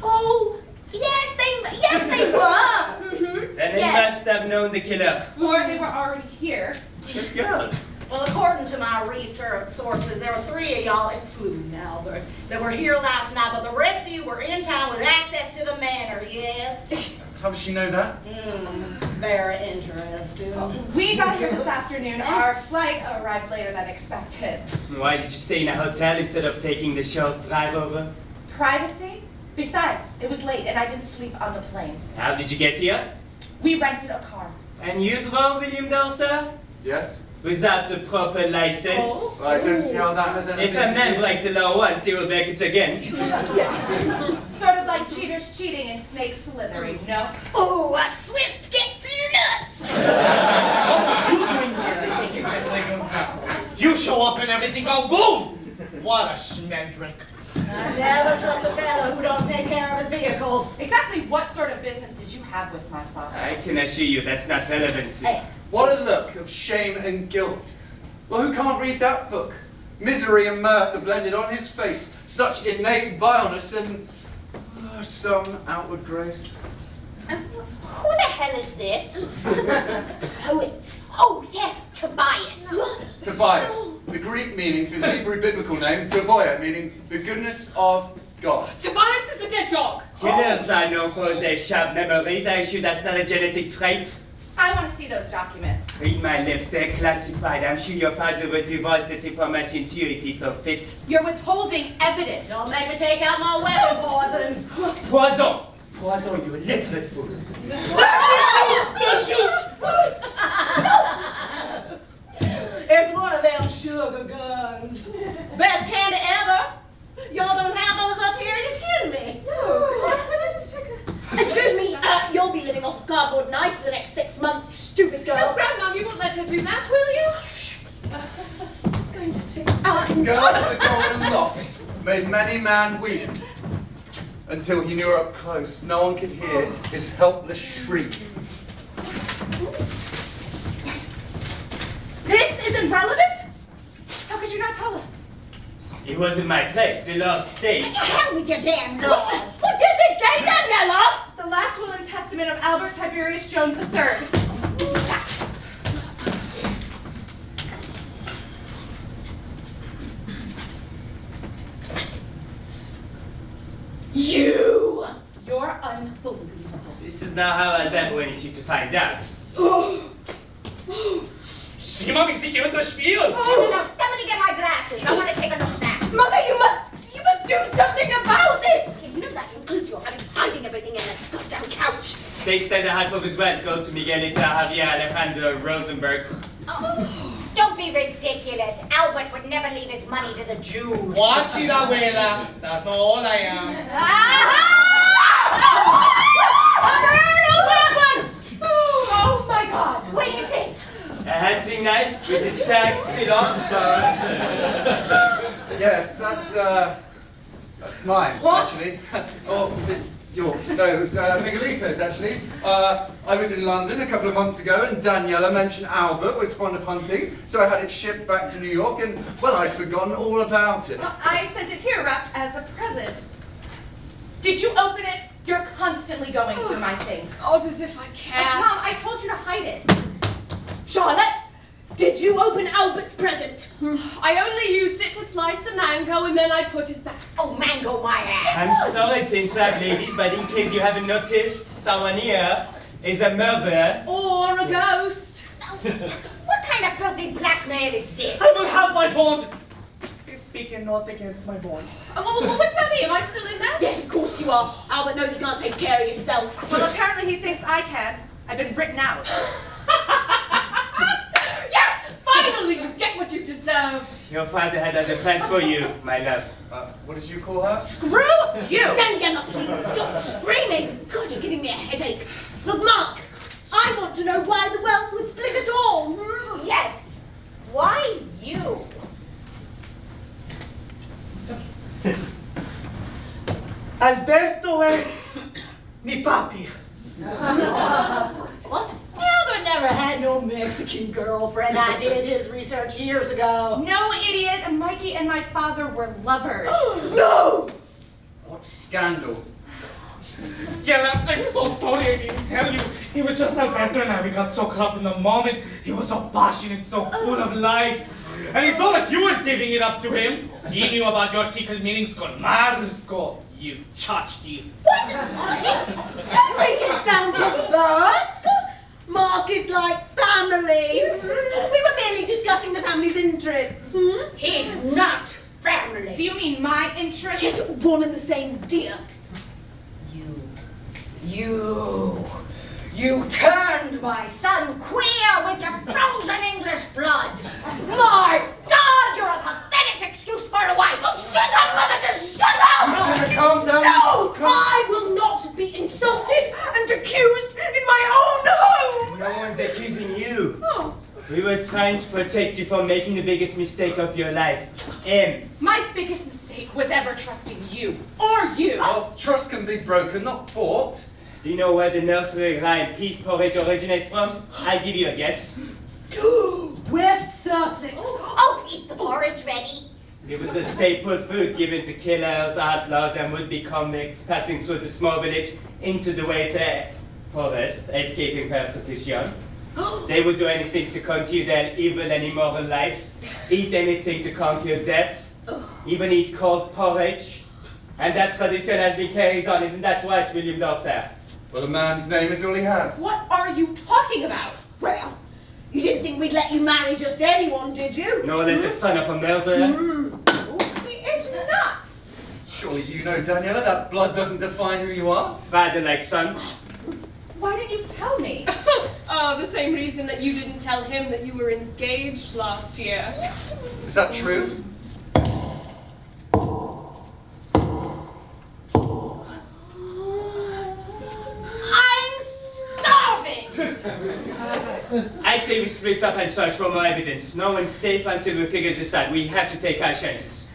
Oh, yes, they were. Mm-hmm. Then he Yes. must have known the killer. Or they were already here. Good girl. Well, according to my research sources, there were 3 of y'all, excluding Albert, that were here last night, but the rest of you were in town with access to the manor, yes? How does she know that? Very interesting. We got here this afternoon. Our flight arrived later than expected. Why did you stay in a hotel instead of taking the short drive over? Privacy? Besides, it was late and I didn't sleep on the plane. How did you get here? We rented a car. And you drove, William Dorser? Yes? Without the proper license? Well, I don't see how that has anything If a to man do. breaks the law once, he will break it again. Sort of like cheaters cheating and snakes slithering, no? Oh, a swift get to your nuts! You show up and everything go boom! What a schmendrick. I never trust a fellow who don't take care of his vehicle. Exactly what sort of business did you have with my father? I can assure you that's not relevant. Hey, What a look of shame and guilt. Well, who can't read that book? Misery and mirth are blended on his face. Such innate vileness and some outward grace. Who the hell is this? Poet. Oh, yes, Tobias. Tobias, the Greek meaning for the Hebrew biblical name, Tobiah, meaning the goodness of God. Tobias is the dead dog. Killers are known for their sharp memories. I assure that's not a genetic trait. I want to see those documents. Read my lips, they're classified. I'm sure your father would divulge that information to you if he saw fit. You're withholding evidence. don't make me take out my weapon, poison. Poison! Poison, you illiterate fool. It's one of them sugar guns. Best candy ever. Y'all don't have those up here? You're kidding me. Excuse me, you'll be living off cardboard nights for the next 6 months, stupid No, girl. Grandmom, you won't let her do that, will you? I'm just going to take... Girl with the golden locks made many man weep until he knew her up close. No one could hear his helpless shriek. This isn't relevant? How could you not tell us? It wasn't my place, the law states. To hell with your damn laws. What does it say, Daniella? The last will and testament of Albert Tiberius Jones III. Now how Albert wanted you to find out. Sie, Mami, sie, give us a spiel. Now, somebody get my glasses. I want to take a look now. Mother, you must do something about this. You know that includes your hiding everything in that goddamn couch. Stay steady, half of his well. Go to Miguelito, Javier, Alejandro, Rosenberg. Don't be ridiculous. Albert would never leave his money to the Jews. Watch it, abuela. That's not all I am. Oh my God! What is it? A hunting knife with its tag still on. Yes, that's mine, What? actually. Or was it yours? No, it was Miguelito's, actually. I was in London a couple of months ago, and Daniella mentioned Albert was fond of hunting, so I had it shipped back to New York, and, well, I'd forgotten all about it. Well, I sent it here wrapped as a present. Did you open it? You're constantly going through my things. Odd as if I care. Mom, I told you to hide it. Charlotte, did you open Albert's present? I only used it to slice a mango and then I put it back. Oh, mango my ass. I'm sorry to interrupt, ladies, but in case you haven't noticed, someone here is a murderer. Or a ghost. What kind of filthy blackmail is this? I will have my bond. It's speaking not against my bond. What about me? Am I still in there? Yes, of course you are. Albert knows he can't take care of yourself. Well, apparently he thinks I can. I've been written out. Yes! Finally, you get what you deserve. Your father had other plans for you, my love. What did you call her? Screw you! Daniella, please stop screaming. God, you're giving me a headache. Look, Marc, I want to know why the wealth was split at all. Yes. Why you? Alberto es mi papi. What? Albert never had no Mexican girlfriend. I did his research years ago. No, idiot. Mikey and my father were lovers. No! What scandal? Yeah, I'm so sorry I didn't tell you. He was just Alberto and I. We got so caught up in the moment. He was so passionate, so full of life. And it's not like you were giving it up to him. He knew about your secret meetings con Marco. You tchotchke. What? Don't make it sound perverse. Marc is like family. We were merely discussing the family's interests. He's not family. Do you mean my interest? Yes, one and the same, dear. You turned my son queer with your frozen English blood. My God, you're a pathetic excuse for a wife. Oh, shut up, mother, just shut up! Lucinda, calm down. No, I will not be insulted and accused in my own home. No one's accusing you. Oh. We were trying to protect you from making the biggest mistake of your life. My biggest mistake was ever trusting you. Or you. Well, trust can be broken, not bought. Do you know where the nursery rhyme Peace Porridge originates from? I'll give you a guess. West Sussex. Oh, is the porridge ready? It was a staple food given to killers, outlaws, and would-be convicts passing through the small village into the winter forest, escaping persecution. They would do anything to continue their evil and immoral lives, eat anything to conquer death, even eat cold porridge. And that tradition has been carried on, isn't that right, William Dorset? Well, a man's name is all he has. What are you talking about? Well, you didn't think we'd let you marry just anyone, did you? No less the son of a murderer. He is not. Surely you know, Daniella, that blood doesn't define who you are. Father like son. Why didn't you tell me? Oh, the same reason that you didn't tell him that you were engaged last year. Is that true? I'm starving! I say we split up and search for more evidence. No one's safe until we figure this out. We have to take our chances.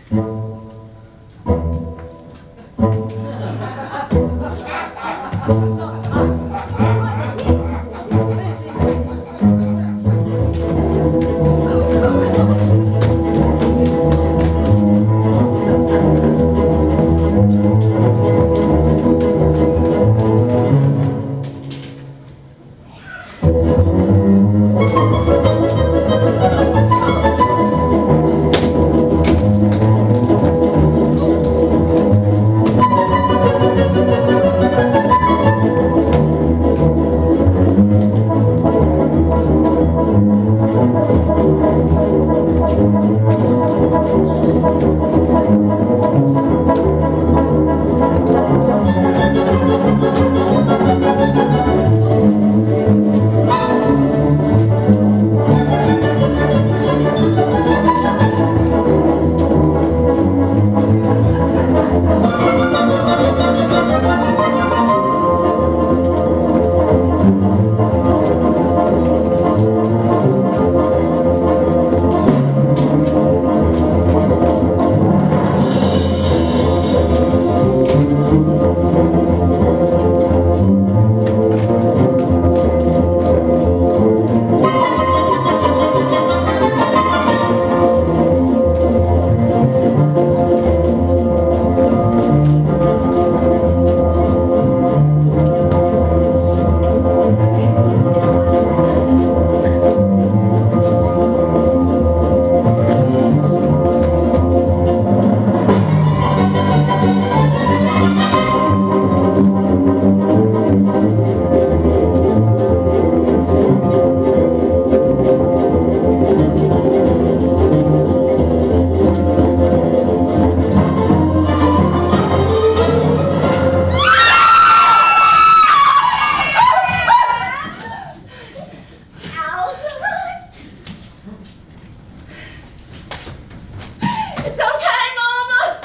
It's okay, Mama.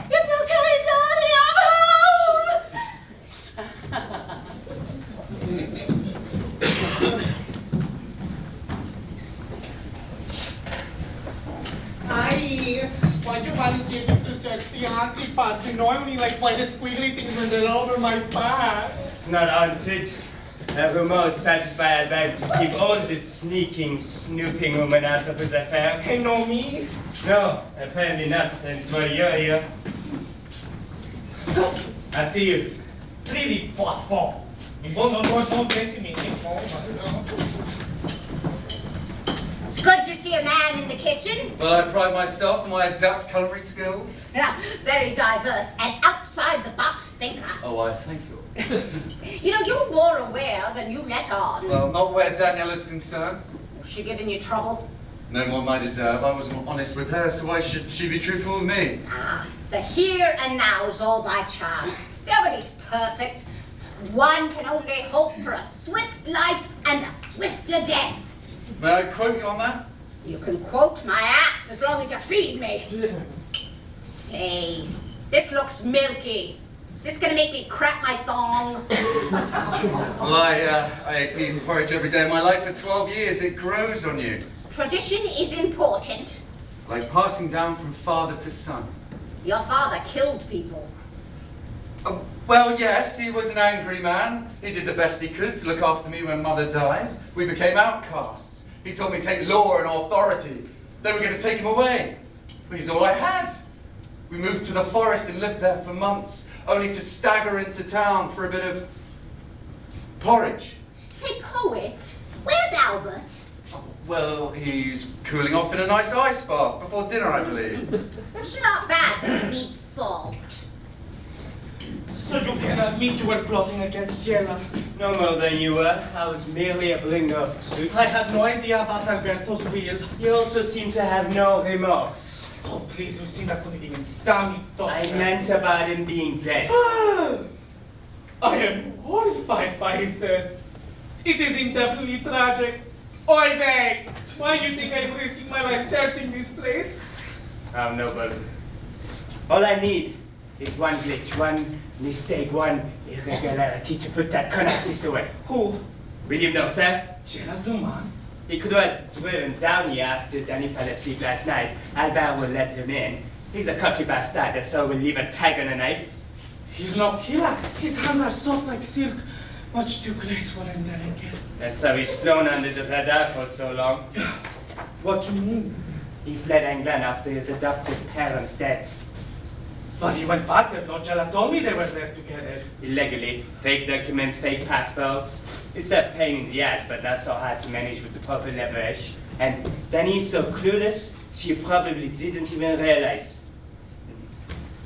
It's okay, Daddy. I'm home. Why'd you want to give me to search the auntie parts? You know I only like white squiggly things when they're over my past. It's not haunted. A rumor started by Alberto to keep all the sneaking, snooping women out of his affairs. Hey, know me? No, apparently not, and so you're here. After you. Really, boss fault. You both don't get to me. It's good to see a man in the kitchen. Well, I pride myself on my adept culinary skills. Yeah, very diverse and outside the box thinker. Oh, I thank you. You know, you're more aware than you let on. Well, not where Daniella's concerned. Was she giving you trouble? No more than I deserve. I wasn't honest with her, so why should she be truthful with me? Ah, the here and now's all by chance. Nobody's perfect. One can only hope for a swift life and a swifter death. May I quote you on that? You can quote my ass as long as you feed me. Say, this looks milky. Is this gonna make me crap my thong? Well, I ate peas porridge every day of my life for 12 years. It grows on you. Tradition is important. Like passing down from father to son. Your father killed people. Well, yes, he was an angry man. He did the best he could to look after me when mother died. We became outcasts. He told me to take law and authority. They were going to take him away. But he's all I had. We moved to the forest and lived there for months, only to stagger into town for a bit of porridge. Say, poet, where's Albert? Well, he's cooling off in a nice ice bath before dinner, I believe. It's not bad to need salt. So you cannot admit you were plotting against Jella. No more than you were. I was merely a bringer of truth. I had no idea about Alberto's will. You also seem to have no remorse. Oh, please, Lucinda couldn't even stand me to I meant about him being dead. I am horrified by his death. It is indefinitely tragic. Oy vey! Why do you think I'm risking my life searching this place? Oh, nobody. All I need is one glitch, one mistake, one irregularity to put that con artist away. Who? Will you know, sir? Jella's the man. He could have driven down here after Danny fell asleep last night. Albert will let him in. He's a cocky bastard, so we'll leave a tag on a knife. He's no killer. His hands are soft like silk. Much too graceful and delicate. That's how he's flown under the radar for so long. What do you mean? He fled England after his adopted parents' deaths. But he went back there. No, Jella told me they were there together. Illegally. Fake documents, fake passports. It's a pain in the ass, but not so hard to manage with the proper leverage. And Danny's so clueless, she probably didn't even realize.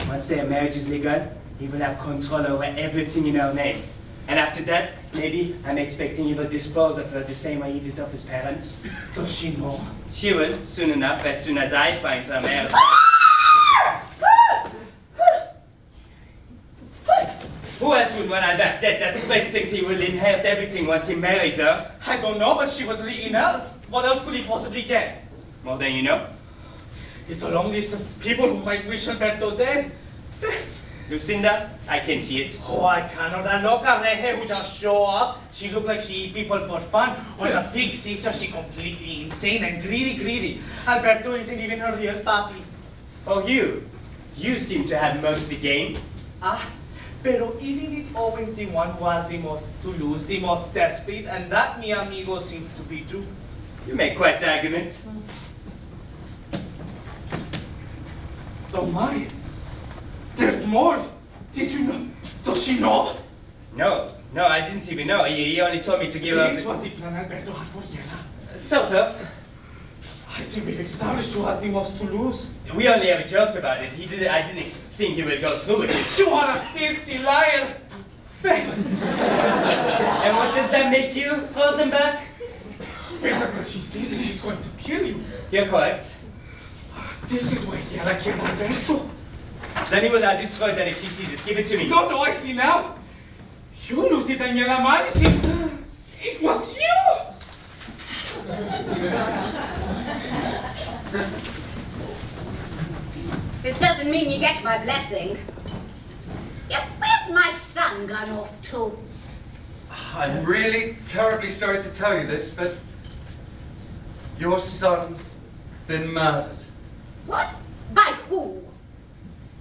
Once their marriage is legal, he will have control over everything in her name. And after that, maybe I'm expecting he will dispose of her the same way he did of his parents. Does she know? She will, soon enough, as soon as I find some heir. Who else would want Albert dead? That man thinks he will inherit everything once he marries her. I don't know, but she was written else. What else could he possibly get? More than you know. It's a long list of people who might wish Alberto dead. Lucinda, I can see it. Oh, I cannot. That local redhead who just show up. She look like she eat people for fun. Or the big sister, she completely insane and greedy. Alberto isn't even her real papi. Oh, you seem to have most to gain. Ah, pero isn't it always the one who has the most to lose, the most desperate? And that, mi amigo, seems to be true. You make quite the argument. Oh my, there's more. Did you know? Does she know? No, I didn't even know. He only told me to give her. This was the plan Alberto had for Jella. Sort of. I think we've established who has the most to lose. We only ever joked about it. I didn't think he would go through with it. You are a filthy liar. And what does that make you, Rosenberg? When she sees it, she's going to kill you. You're correct. This is why Jella killed Alberto. Then he will have destroyed that if she sees it. Give it to me. No, I see now. You lose it and Jella marries him. It was you. This doesn't mean you get my blessing. Yeah, where's my son gone off to? I'm really terribly sorry to tell you this, but your son's been murdered. What? By who?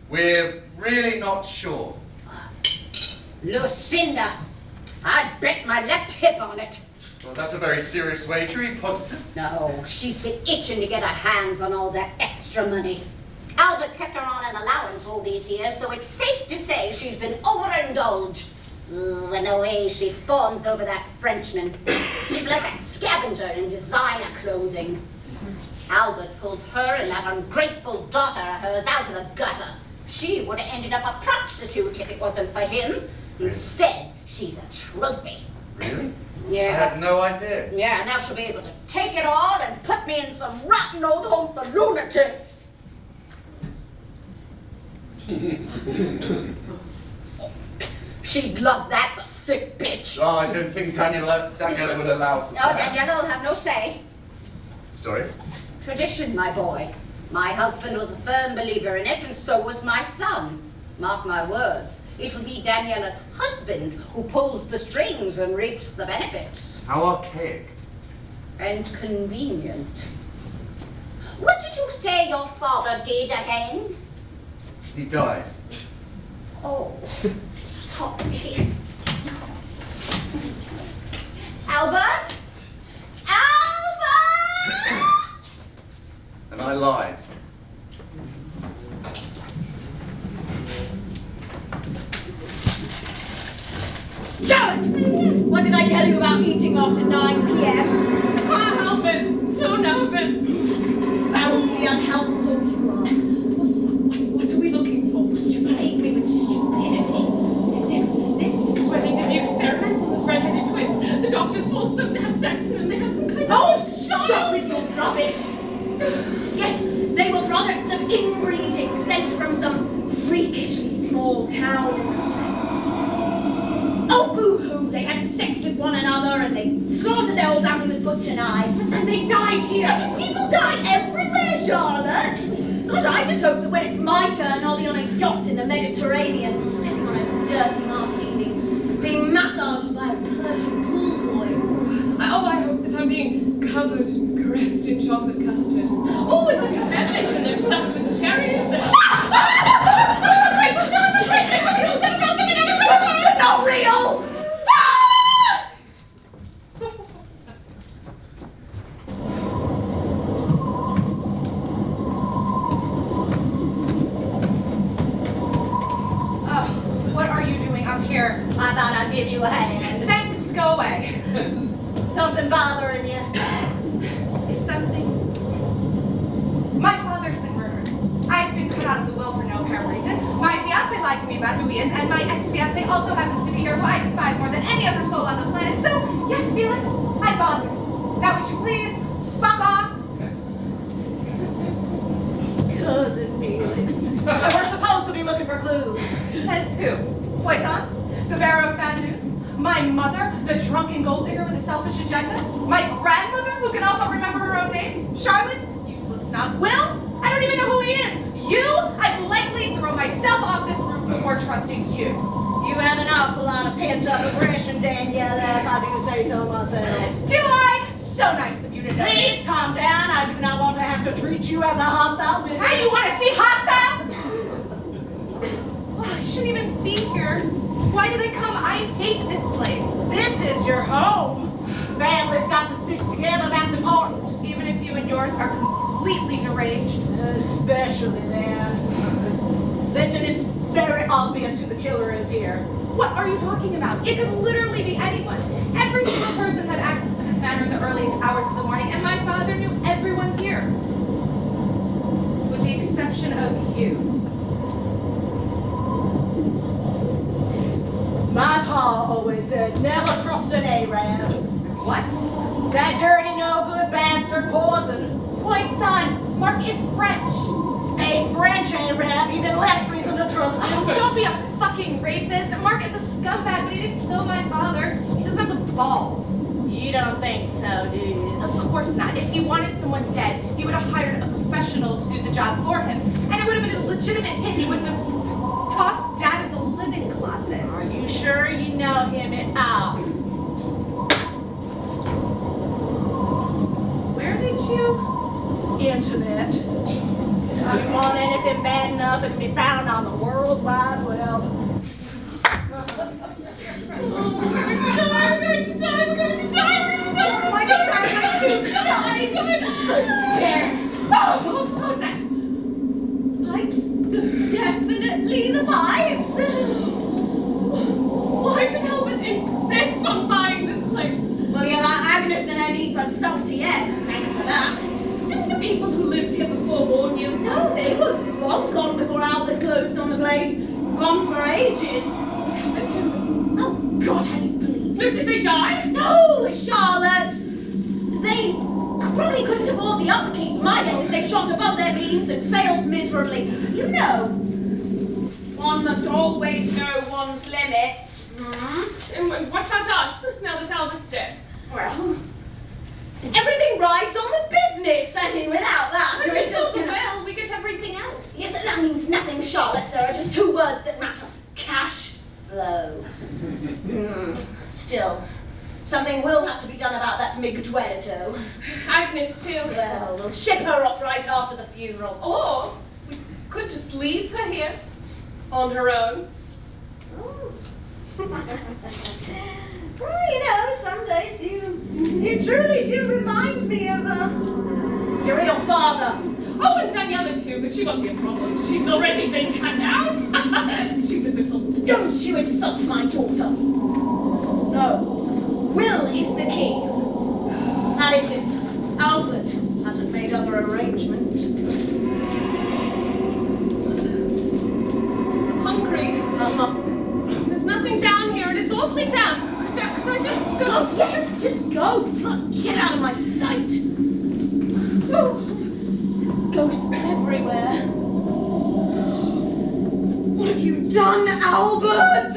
We're really not sure. Lucinda. I'd bet my left hip on it. Well, that's a very serious wager. Are you positive? No, she's been itching to get her hands on all that extra money. Albert's kept her on an allowance all these years, though it's safe to say she's been overindulged. And the way she fawns over that Frenchman. She's like a scavenger in designer clothing. Albert pulled her and that ungrateful daughter of hers out of the gutter. She would have ended up a prostitute if it wasn't for him. Instead, she's a trophy. Really? Yeah. I had no idea. Yeah, now she'll be able to take it all and put me in some rotten old home for lunatics. She'd love that, the sick bitch. Oh, I don't think Daniella would allow for No, that. Daniella will have no say. Sorry? Tradition, my boy. My husband was a firm believer in it, and so was my son. Mark my words. It will be Daniella's husband who pulls the strings and reaps the benefits. How archaic. And convenient. What did you say your father did again? He died. Oh, sorry. Albert? Albert! And I lied. Charlotte! What did I tell you about eating after 9 p.m.? I can't help it. So nervous. Profoundly unhelpful you are. What are we looking for? Must you plague me with stupidity? This is where they did the experiments on those red-headed twins. The doctors forced them to have sex and then they had some kind of... Oh, stop with your rubbish! Yes, they were products of inbreeding sent from some freakishly small town in the south. Oh, boo-hoo! They had sex with one another and they slaughtered their whole family with butcher knives. And then they died here. And these people die everywhere, Charlotte! Gosh, I just hope that when it's my turn, I'll be on a yacht in the Mediterranean, sipping on a dirty martini, being massaged by a Persian pool boy. I hope that I'm being covered and caressed in chocolate custard. Oh, and there'll be pheasants and they're stuffed with cherries. It's not real! What are you doing up here? I thought I'd give you a hand. Thanks, go away. Something bothering you? Is something... My father's been murdered. I've been cut out of the will for no apparent reason. My fiancé lied to me about who he is, and my ex-fiancé also happens to be here, who I despise more than any other soul on the planet. So, yes, Felix, I bothered. Now would you please fuck off? Cousin Felix. We're supposed to be looking for clues. Says who? Poison? The bearer of bad news? My mother, the drunken gold digger with a selfish agenda? My grandmother, who can all but remember her own name? Charlotte? Useless snob. Will? I don't even know who he is. You? I'd likely throw myself off this roof before trusting you. You have an awful lot of pent-up aggression, Daniella, if I do say so myself. Do I? So nice of you to know. Please calm down. I do not want to have to treat you as a hostile business. Hey, you want to see hostile? Oh, I shouldn't even be here. Why did I come? I hate this place. This is your home. Families got to stick together, that's important. Even if you and yours are completely deranged. Especially then. Listen, it's very obvious who the killer is here. What are you talking about? It could literally be anyone. Every single person had access to this manor in the early hours of the morning, and my father knew everyone here. With the exception of you. My pa always said, never trust an Arab. What? That dirty, no-good bastard Poison. Poison! Marc is French. A French Arab, even less reason to trust him. Don't be a fucking racist. Marc is a scumbag, but he didn't kill my father. He doesn't have the balls. You don't think so, do you? Of course not. If he wanted someone dead, he would have hired a professional professional to do the job for him. And it would have been a legitimate hit. He wouldn't have tossed Dad in the linen closet. Are you sure you know him at all? Where did you? Internet. If you want anything bad enough, it can be found on the World Wide Web. We're going to die! We're going to die! We're going to die! We're going to die! There. Oh, what's that? Pipes? Definitely the pipes. Why did Albert insist on buying this place? Well, you got Agnes and her need for salty egg. Thank you for that. Didn't the people who lived here before warn you? No, they were long gone before Albert closed on the place. Gone for ages. What happened to them? Oh, God, how you bleed. No, did they die? No, Charlotte. They probably couldn't afford the upkeep. My guess is they shot above their means and failed miserably. You know, one must always know one's limits. And what about us, now that Albert's dead? Well, everything rides on the business. I mean, without that, When we it's fill just the gonna... well, we get everything else. Yes, that means nothing, Charlotte. There are just two words that matter. Cash flow. Still, something will have to be done about that Miguelito. Agnes, too. Well, we'll ship her off right after the funeral. Or we could just leave her here on her own. Oh. Well, you know, some days you truly do remind me of your real father. Oh, and Daniella too, but she won't be a problem. She's already been cut out. Stupid little... Don't you insult my daughter. No, will is the key. That is if Albert hasn't made other arrangements. I'm hungry. There's nothing down here, and it's awfully damp. Could I just go? Oh, yes, just go. Get out of my sight. Oh, ghosts everywhere. What have you done, Albert?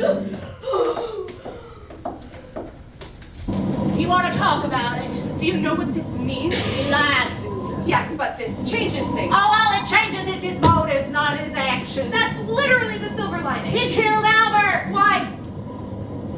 You want to talk about it? Do you know what this means? He lied to you. Yes, but this changes things. Oh, all it changes is his motives, not his actions. That's literally the silver lining. He killed Albert. Why?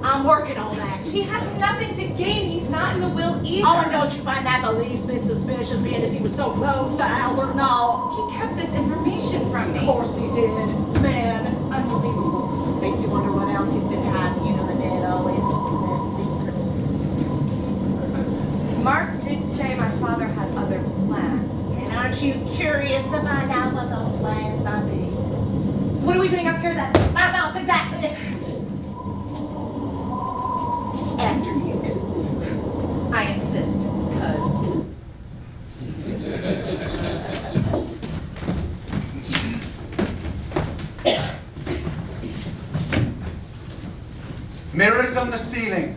I'm working on that. He has nothing to gain. He's not in the will either. Oh, and don't you find that the least bit suspicious, being as he was so close to Albert and all? He kept this information from me. Of course he did. Man, unbelievable. Makes you wonder what else he's been hiding. You know, the dead always keep their secrets. Marc did say my father had other plans. And aren't you curious to find out what those plans might be? What are we doing up here then? That's exactly it. After you, cuz. I insist, cuz. Mirrors on the ceiling.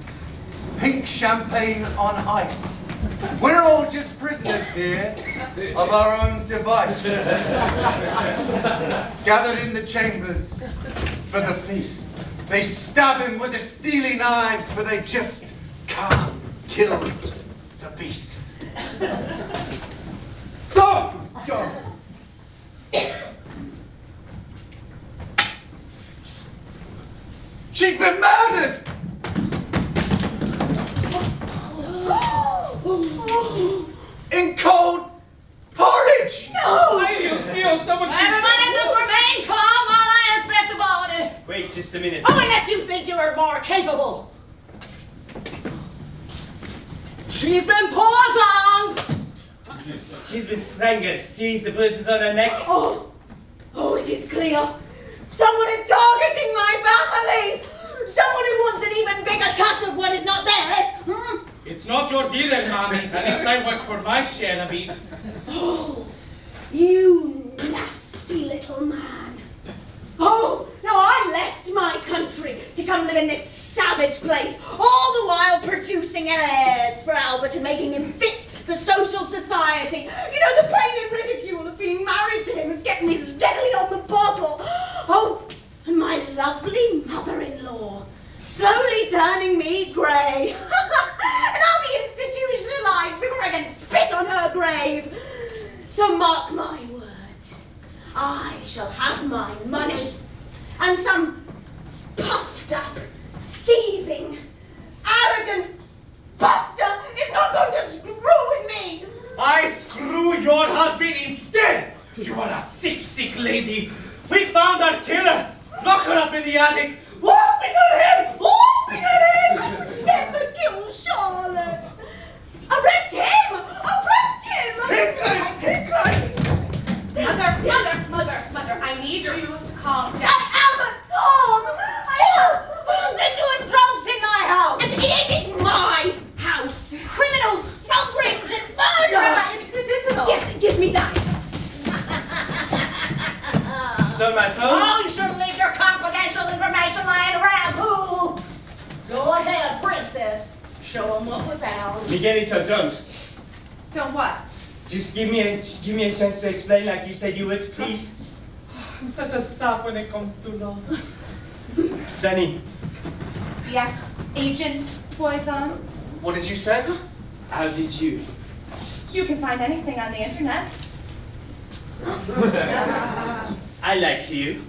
Pink champagne on ice. We're all just prisoners here of our own device. Gathered in the chambers for the feast. They stab him with their steely knives, but they just can't kill the beast. Oh, God. She's been murdered! In cold porridge! No! Ay, Dios mío, someone keeps... Everybody just remain calm while I inspect the body. Wait just a minute. Oh, unless you think you are more capable. She's been poisoned! She's been strangled. See the bruises on her neck? Oh, it is clear. Someone is targeting my family! Someone who wants an even bigger cut of what is not theirs! It's not yours either, Mommy, and this time works for my share of it. Oh, you nasty little man. Oh, now I left my country to come live in this savage place, all the while producing heirs for Albert and making him fit for social society. You know, the pain and ridicule of being married to him is getting me steadily on the bottle. Oh, and my lovely mother-in-law, slowly turning me grey. And I'll be institutionalized before I can spit on her grave. So mark my I shall have my money. And some puffed up, thieving, arrogant bufter is not going to screw with me. I screw your husband instead. You are a sick lady. We found our killer. Lock her up in the attic. Off with her head! Off with her head! Never kill Charlotte. Arrest him! Arrest him! Hate crime! Mother, I need you to calm down. I am calm. Who's been doing drugs in my house? It is my house. Criminals, culprits, and murder. It's medicinal. Yes, give me that. Stole my phone? Oh, you shouldn't leave your confidential information lying around, fool! Go ahead, princess. Show them what we found. Miguelito, don't. Don't what? Just give me a chance to explain like you said you would, please. I'm such a sap when it comes to love. Danny, Yes, Agent Poison. What did you say? how did you? You can find anything on the internet. I liked you.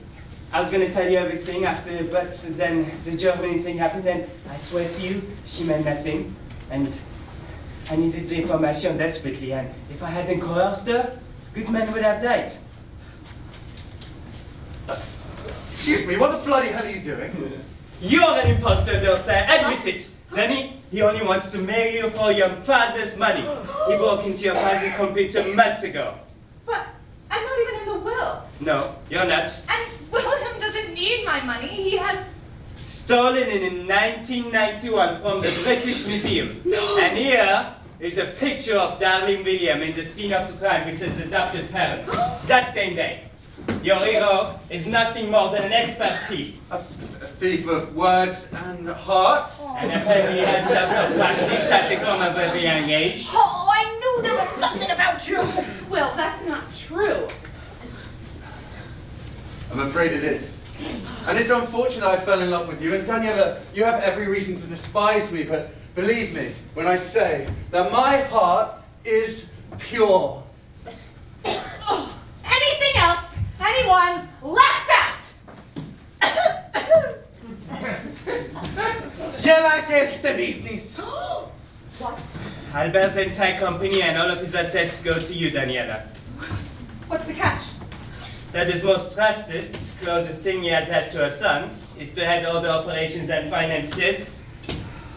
I was gonna tell you everything after, but then the German thing happened, and I swear to you, she meant nothing. And I needed the information desperately, and if I hadn't coerced her, good man would have died. Excuse me, what the bloody hell are you doing? You're an imposter, Dorsey, admit it. Danny, he only wants to marry you for your father's money. He broke into your father's computer months ago. But I'm not even in the will. No, you're not. And William doesn't need my money. He has... Stolen in 1991 from the British Museum. No. And here is a picture of darling William in the scene of the crime with his adopted parents. That same day. Your hero is nothing more than an expert thief. A thief of words and hearts? And apparently he has lots of practice starting from a very young age. Oh, I knew there was something about you. Will, that's not true. I'm afraid it is. And it's unfortunate I fell in love with you. And Daniella, you have every reason to despise me, but believe me when I say that my heart is pure. Oh, anything else? Anyone's left out! Je like the business. What? Albert's entire company and all of his assets go to you, Daniella. What's the catch? That his most trusted, closest thing he has had to a son is to head all the operations and finances.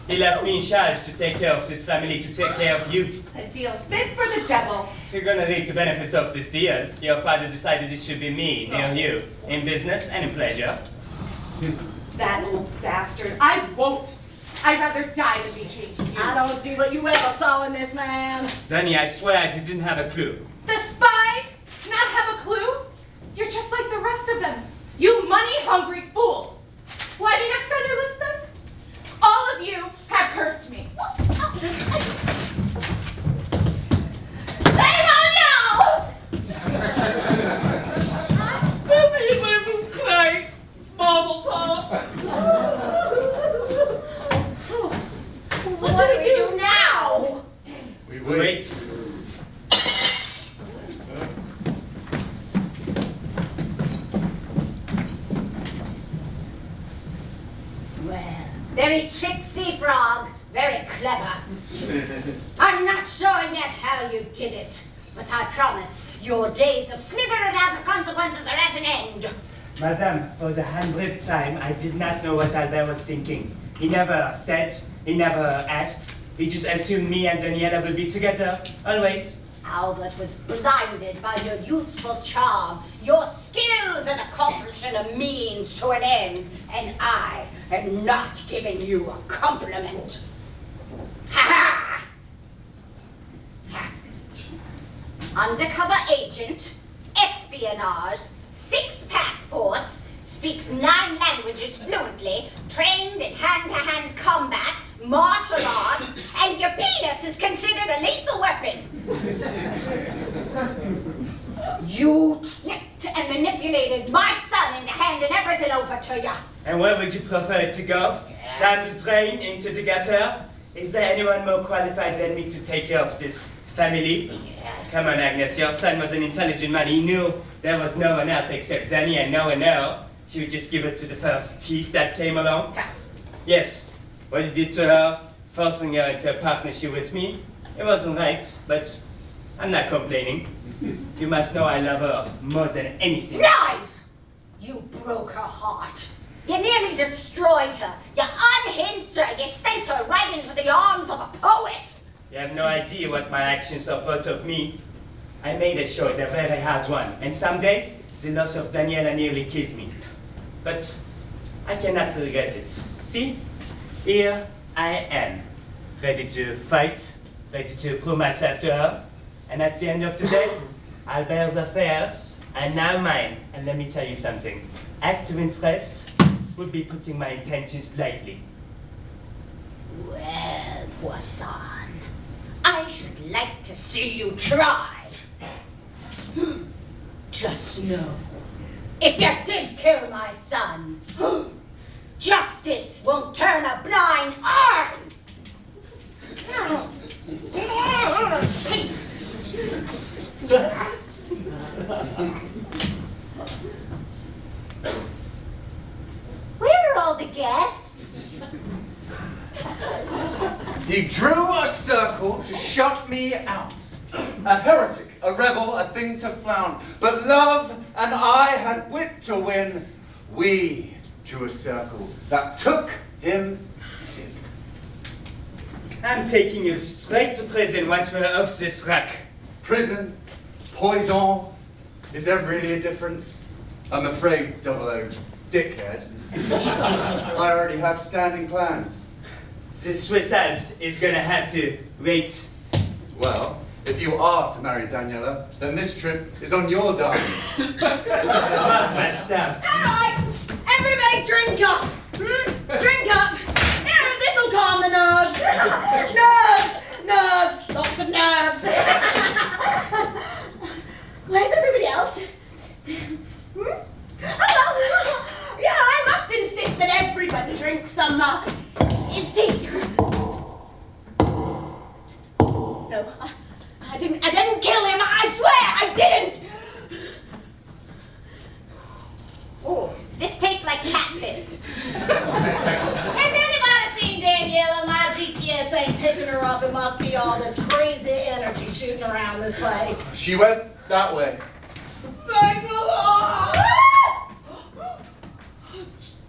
He left me in charge to take care of his family, to take care of you. A deal fit for the devil. If you're gonna reap the benefits of this deal, your father decided it should be me, near you, in business and in pleasure. That old bastard. I won't. I'd rather die than be chained to you. I don't see what you ever saw in this man. Danny, I swear I didn't have a clue. The spy? Not have a clue? You're just like the rest of them. You money-hungry fools. Will I be next on your list then? All of you have cursed me. Shame on you! Baby, my cry. Mazel tov. What do we do now? We Wait. Well, very tricksy frog, very clever. I'm not sure yet how you did it, but I promise your days of slithering out of consequences are at an end. Madame, for the 100th time, I did not know what Albert was thinking. He never said, he never asked. He just assumed me and Daniella would be together, always. Albert was blinded by your youthful charm, your skills in accomplishing a means to an end, and I am not giving you a compliment. Ha ha! Undercover agent, espionage, 6 passports, speaks 9 languages fluently, trained in hand-to-hand combat, martial arts, and your penis is considered a lethal weapon. You tricked and manipulated my son into handing everything over to you. And where would you prefer it to go? Down the drain, into the gutter? Is there anyone more qualified than me to take care of this family? Yeah. Come on, Agnes, your son was an intelligent man. He knew there was no one else except Danny, and knowing her, she would just give it to the first thief that came along. Yes, what he did to her, forcing her into a partnership with me, it wasn't right, but I'm not complaining. You must know I love her more than anything. Right! You broke her heart. You nearly destroyed her. You unhinged her. You sent her right into the arms of a poet. You have no idea what my actions have thought of me. I made a choice, a very hard one, and some days the loss of Daniella nearly kills me. But I cannot regret it. See, here I am, ready to fight, ready to prove myself to her, and at the end of today, Albert's affairs are now mine. And let me tell you something, act of interest would be putting my intentions lightly. Well, Poisson, I should like to see you try. Just know, if you did kill my son, justice won't turn a blind eye. Where are all the guests? He drew a circle to shut me out. A heretic, a rebel, a thing to flout. But love and I had wit to win. We drew a circle that took him in. I'm taking you straight to prison once we're off this rock. Prison, poison, is there really a difference? I'm afraid, double-O, dickhead. I already have standing plans. The Swiss Alps is gonna have to wait. Well, if you are to marry Daniella, then this trip is on your dime. Basta. All right, everybody drink up. Drink up. This'll calm the nerves. Nerves. Lots of nerves. Where's everybody else? Oh, yeah, I must insist that everybody drinks some his tea. No, I didn't kill him. I swear I didn't. Oh, this tastes like cat piss. Has anybody seen Daniella? My GPS ain't picking her up. It must be all this crazy energy shooting around this place. She went that way. Thank the Lord.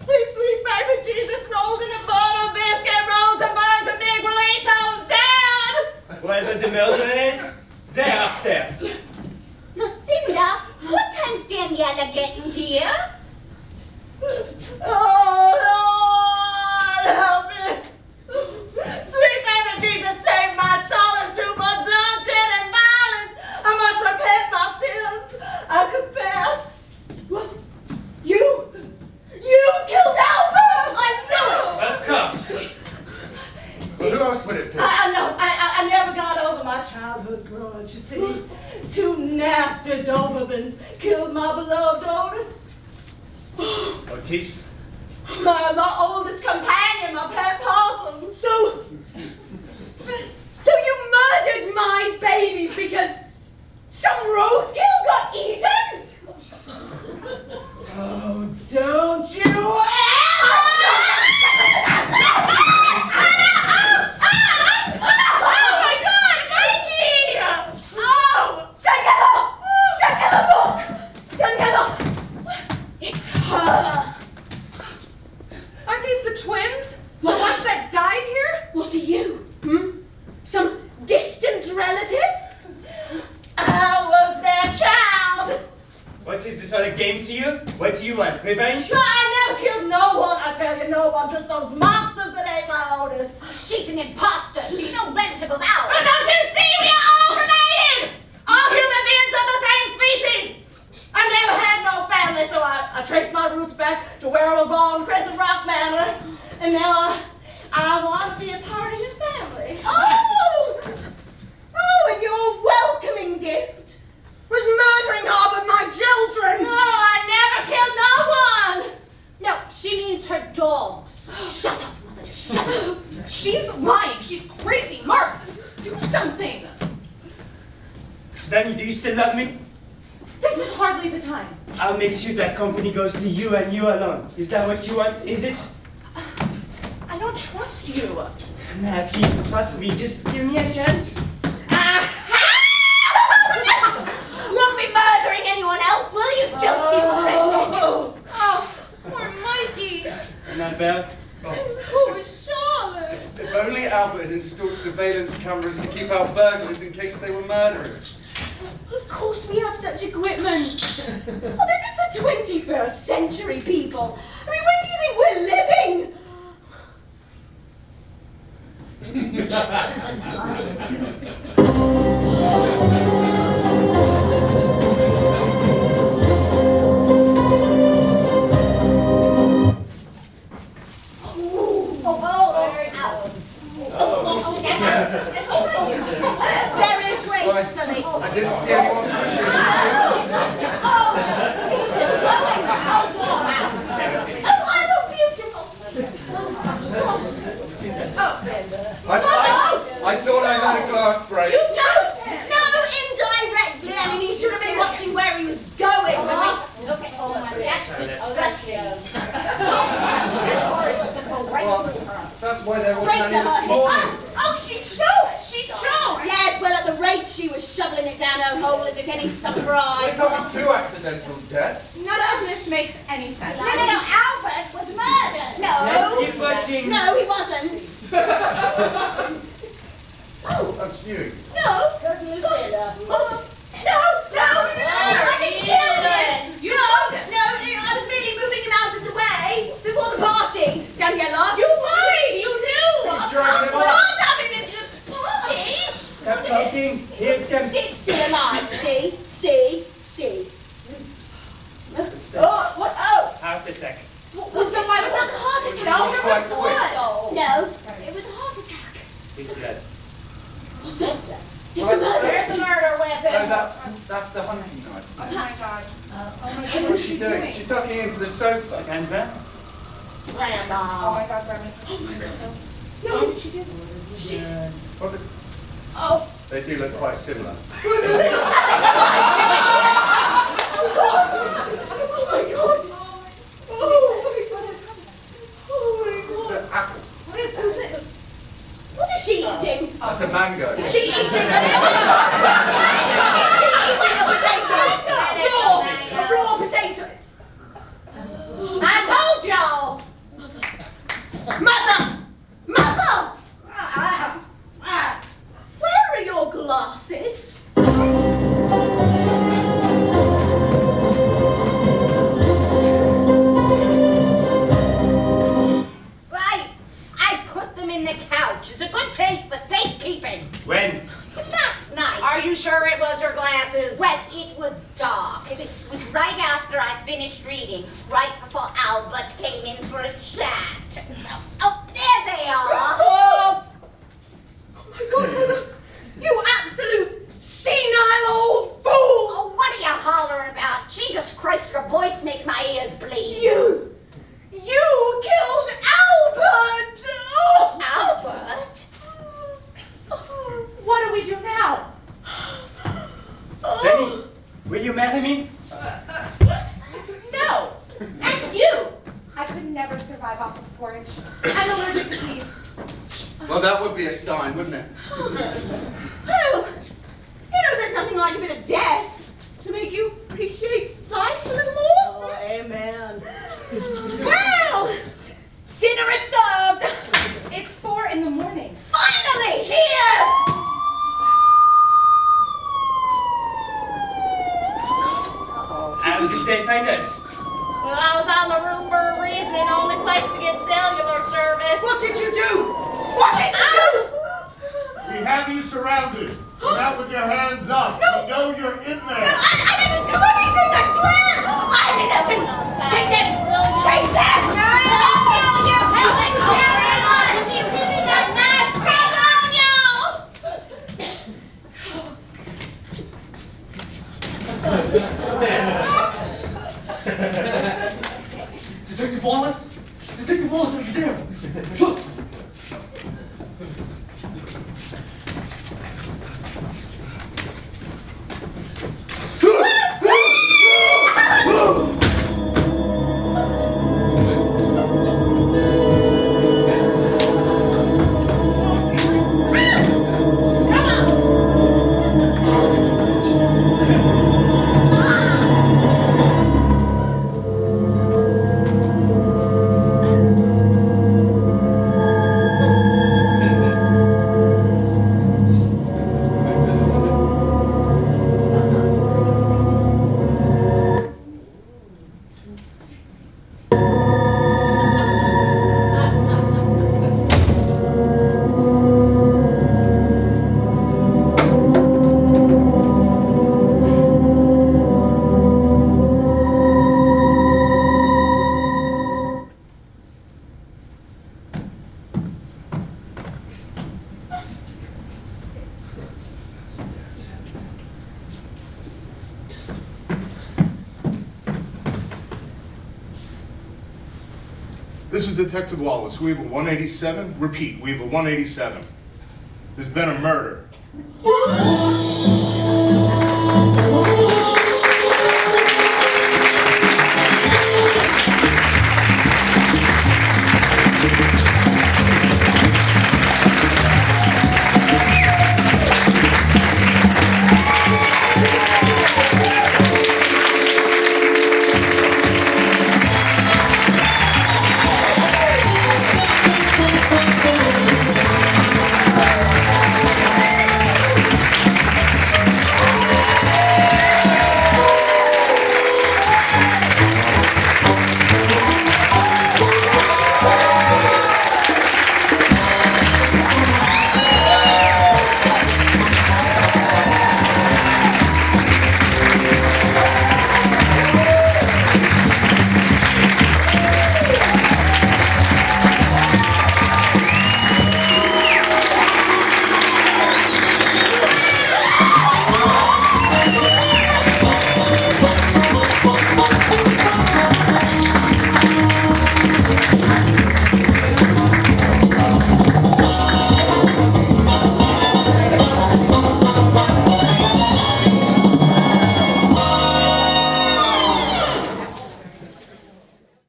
Please, sweet baby Jesus, rolled in a butter biscuit, Rosenberg, and Miguelito's dead. Whoever the murderer is, they're upstairs. Lucinda, what time's Daniella getting here? Oh, Lord, help me. Sweet baby Jesus, save my soul. There's too much bloodshed and violence. I must repent my sins. I confess. What? You killed Albert! I know! Of course. Well, who else would it be? I know. I never got over my childhood grudge, you see. Two nasty Dobermans killed my beloved Otis. Otis? My oldest companion, my pet possum. So you murdered my babies because some roadkill got eaten? Oh, don't you Oh my God, Mikey! Oh, Daniella, look! It's her. Aren't these the twins? The ones that died here? What are you? Some distant relative? I was their child. What is this other game to you? What do you want? Revenge? No, I never killed no one. I tell you, no one. Just those monsters that ate my Otis. She's an imposter. She's no relative of ours. But don't you see? We are all related. All human beings of the same species. I never had no family, so I traced my roots back to where I was born, Crescent Rock Manor. And now I want to be a part of your family. Oh, and your welcoming gift was murdering half of my children. No, I never killed no one. No, she means her dogs. Shut up, mother, just shut up. She's lying. She's crazy. Marc, do something. The Danny, do you still love me? This is hardly the time. I'll make sure that company goes to you and you alone. Is that what you want? Is it? I don't trust you. I'm not asking you to trust me. Just give me a chance. Won't be murdering anyone else, will you, filthy redneck? Oh, poor Mikey. Annabelle? Poor Charlotte. If only Albert had installed surveillance cameras to keep out burglars in case they were murderers. Of course we have such equipment. Well, this is the 21st century, people. I mean, when do you think we're living? Very gracefully. I didn't see anyone pushing you. Oh, I look beautiful. I thought I had a glass break. No, indirectly. I mean, he should have been watching where he was going. Look at that's disgusting. Well, that's why they're all Straight to planning her. this morning. Oh, she'd show us. She'd show us. Yes, well, at the rate she was shoveling it down her hole, is it any We're surprise? talking 2 accidental deaths. None of this makes any sense. No, Albert was murdered. No. Let's keep watching. No, he wasn't. Oh, I'm snewing. No. Lucinda. Oops. No, I didn't kill him. No, I was merely moving him out of the way before the party. Daniella. You lied. You knew. You dragged him I up. was having him to the party. Stop talking. Here it comes. See alive. See. Stop. Oh, what? Oh. Heart attack. What the fuck? It wasn't a heart attack. No, it was quite quick. No, it was a heart attack. He's dead. What's that? It's Well, the murder. There's the murder weapon. No, that's the hunting knife. Oh my god. What's she doing? She's tucking into the sofa. Canberra? Oh my god, Remy. Oh my god. No, what did she do? Well, Oh. they do look quite similar. Oh my god. The apple. What is it? What is she eating? That's a mango. Is she eating a potato? A raw potato. I told y'all. Mother! Where are your glasses? Right. I put them in the couch. It's a good place for safekeeping. When? Last night. Are you sure it was her glasses? Well, it was dark. It was right after I finished reading, right before Albert came in for a chat. Oh, there they are. Oh my god, Mother! You absolute senile old fool! Oh, what are you hollering about? Jesus Christ, your voice makes my ears bleed. You killed Albert! Oh. Albert? What do we do now? Danny, will you marry me? What? No! And you! I could never survive off of porridge. I'm allergic to peas. Well, that would be a sign, wouldn't it? Well, there's nothing like a bit of death to make you appreciate life a little more. Oh, amen. Well, dinner is served. It's 4 in the morning. Finally, cheers! How did they find us? Well, I was on the roof for a reason, only place to get cellular service. What did you do? What did you do? We have you surrounded. Not with your hands up. No. We know you're in there. I didn't do anything, I swear! I'm innocent! Take them! Take them! No, you haven't carried us! You did not come on, Detective Wallace? Detective Wallace, are you there? Look! This is Detective Wallace. We have a 187. Repeat, we have a 187. There's been a murder.